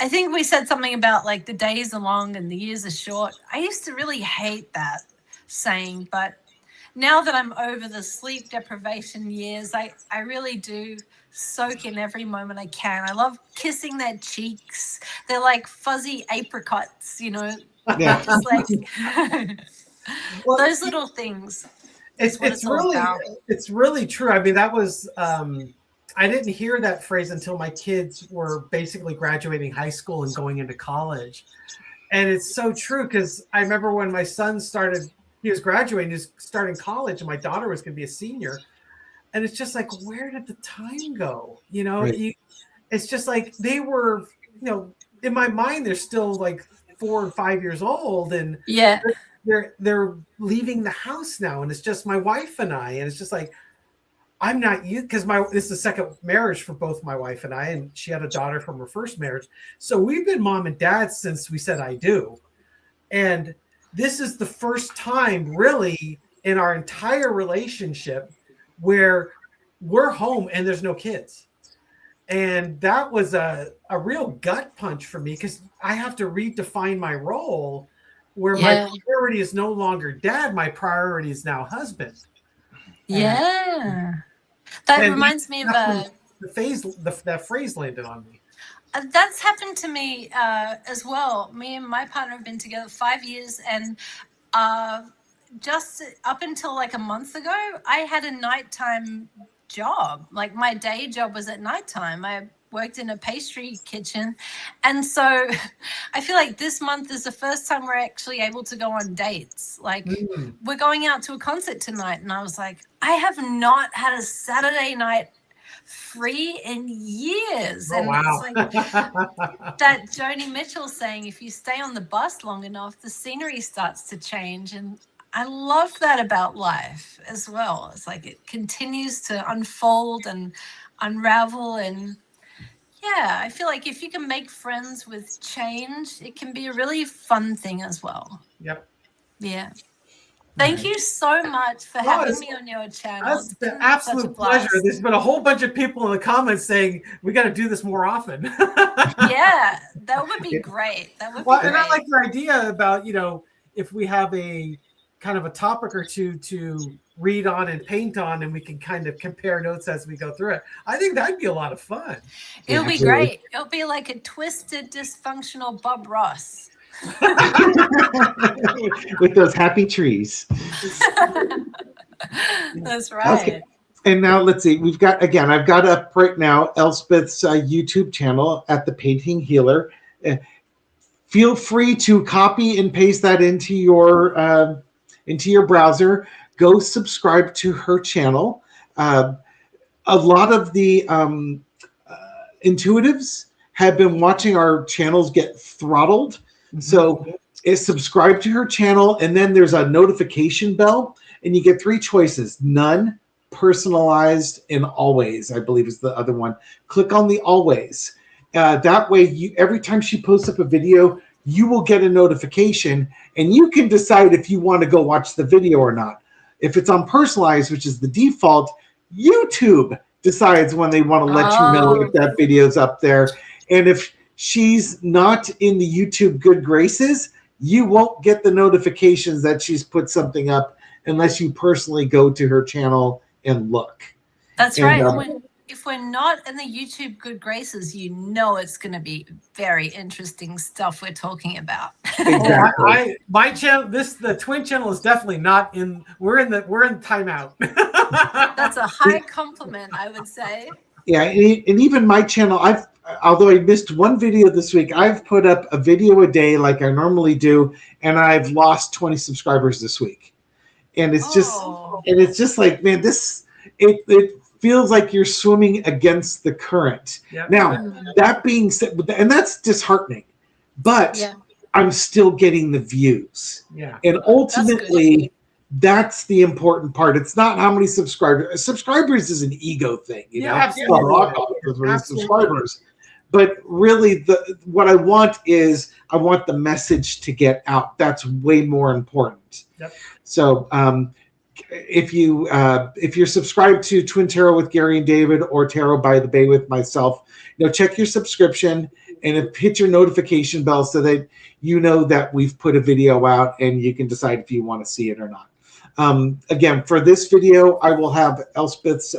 think we said something about like the days are long and the years are short. I used to really hate that saying, but now that I'm over the sleep deprivation years, I really do soak in every moment I can. I love kissing their cheeks. They're like fuzzy apricots, Yeah. Just like those little things. It's really true. I mean, that was I didn't hear that phrase until my kids were basically graduating high school and going into college. And it's so true, because I remember when my son he was graduating, he was starting college, and my daughter was going to be a senior. And it's just like, where did the time go? Right. It's just like they were, in my mind, they're still like 4 or 5 years old, and they're leaving the house now, and it's just my wife and I, and it's just like, I'm not you, because this is the second marriage for both my wife and I, and she had a daughter from her first marriage. So we've been mom and dad since we said I do. And this is the first time really in our entire relationship where we're home and there's no kids. And that was a real gut punch for me because I have to redefine my role where my priority is no longer dad. My priority is now husband. Yeah. That reminds me of that phrase landed on me. That's happened to me as well. Me and my partner have been together 5 years, and just up until like a month ago, I had a nighttime job. Like my day job was at nighttime. I worked in a pastry kitchen, and so I feel like this month is the first time we're actually able to go on dates. Like we're going out to a concert tonight, and I was like, I have not had a Saturday night free in years. And it's like that Joni Mitchell saying, if you stay on the bus long enough, the scenery starts to change. And I love that about life as well. It's like it continues to unfold and unravel. And yeah, I feel like if you can make friends with change, it can be a really fun thing as well. Yep. Yeah. Thank you so much for having me on your channel. That's an absolute pleasure. There's been a whole bunch of people in the comments saying we got to do this more often. Yeah, that would be great. That would be great. And I like your idea about, if we have a kind of a topic or two to read on and paint on, and we can kind of compare notes as we go through it. I think that'd be a lot of fun. It'll be great. It'll be like a twisted, dysfunctional Bob Ross. With those happy trees. That's right. Okay. And now let's see. I've got up right now Elspeth's YouTube channel at the Painting Healer. Feel free to copy and paste that into your browser. Go subscribe to her channel. A lot of the intuitives have been watching our channels get throttled. So subscribe to her channel, and then there's a notification bell, and you get 3 choices: none, personalized, and always, I believe is the other one. Click on the always. That way, every time she posts up a video, you will get a notification, and you can decide if you want to go watch the video or not. If it's on personalized, which is the default, YouTube decides when they want to let you know if that video's up there. And if she's not in the YouTube good graces, you won't get the notifications that she's put something up unless you personally go to her channel and look. That's right. If we're not in the YouTube good graces, it's going to be very interesting stuff we're talking about. Exactly. My channel, the twin channel is definitely not in. We're in timeout. That's a high compliment, I would say. Yeah, and even my channel, although I missed one video this week, I've put up a video a day like I normally do, and I've lost 20 subscribers this week. And it's just like, man, it feels like you're swimming against the current. Yep. Now, that being said, and that's disheartening, but I'm still getting the views. Yeah. And ultimately, that's the important part. It's not how many subscribers. Subscribers is an ego thing. Absolutely. Subscribers. But really, what I want is I want the message to get out. That's way more important. Yep. So if you're subscribed to Twin Tarot with Gary and David or Tarot by the Bay with myself, check your subscription and hit your notification bell so that you know that we've put a video out and you can decide if you want to see it or not. Again, for this video, I will have Elspeth's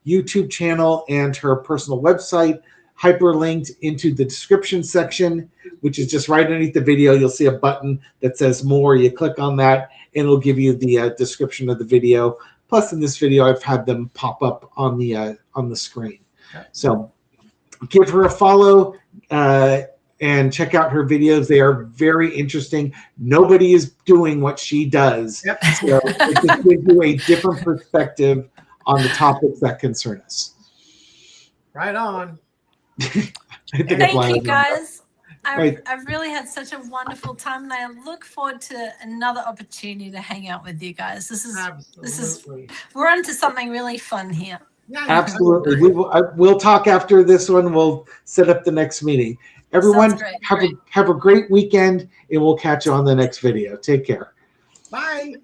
YouTube channel and her personal website hyperlinked into the description section, which is just right underneath the video. You'll see a button that says more. You click on that, and it'll give you the description of the video. Plus, in this video, I've had them pop up on the screen. So give her a follow and check out her videos. They are very interesting. Nobody is doing what she does. Yep. So it just gives you a different perspective on the topics that concern us. Right on. Thank you, guys. I've really had such a wonderful time, and I look forward to another opportunity to hang out with you guys. This is we're onto something really fun here. Absolutely. We'll talk after this one. We'll set up the next meeting. Everyone, have a great weekend, and we'll catch you on the next video. Take care. Bye.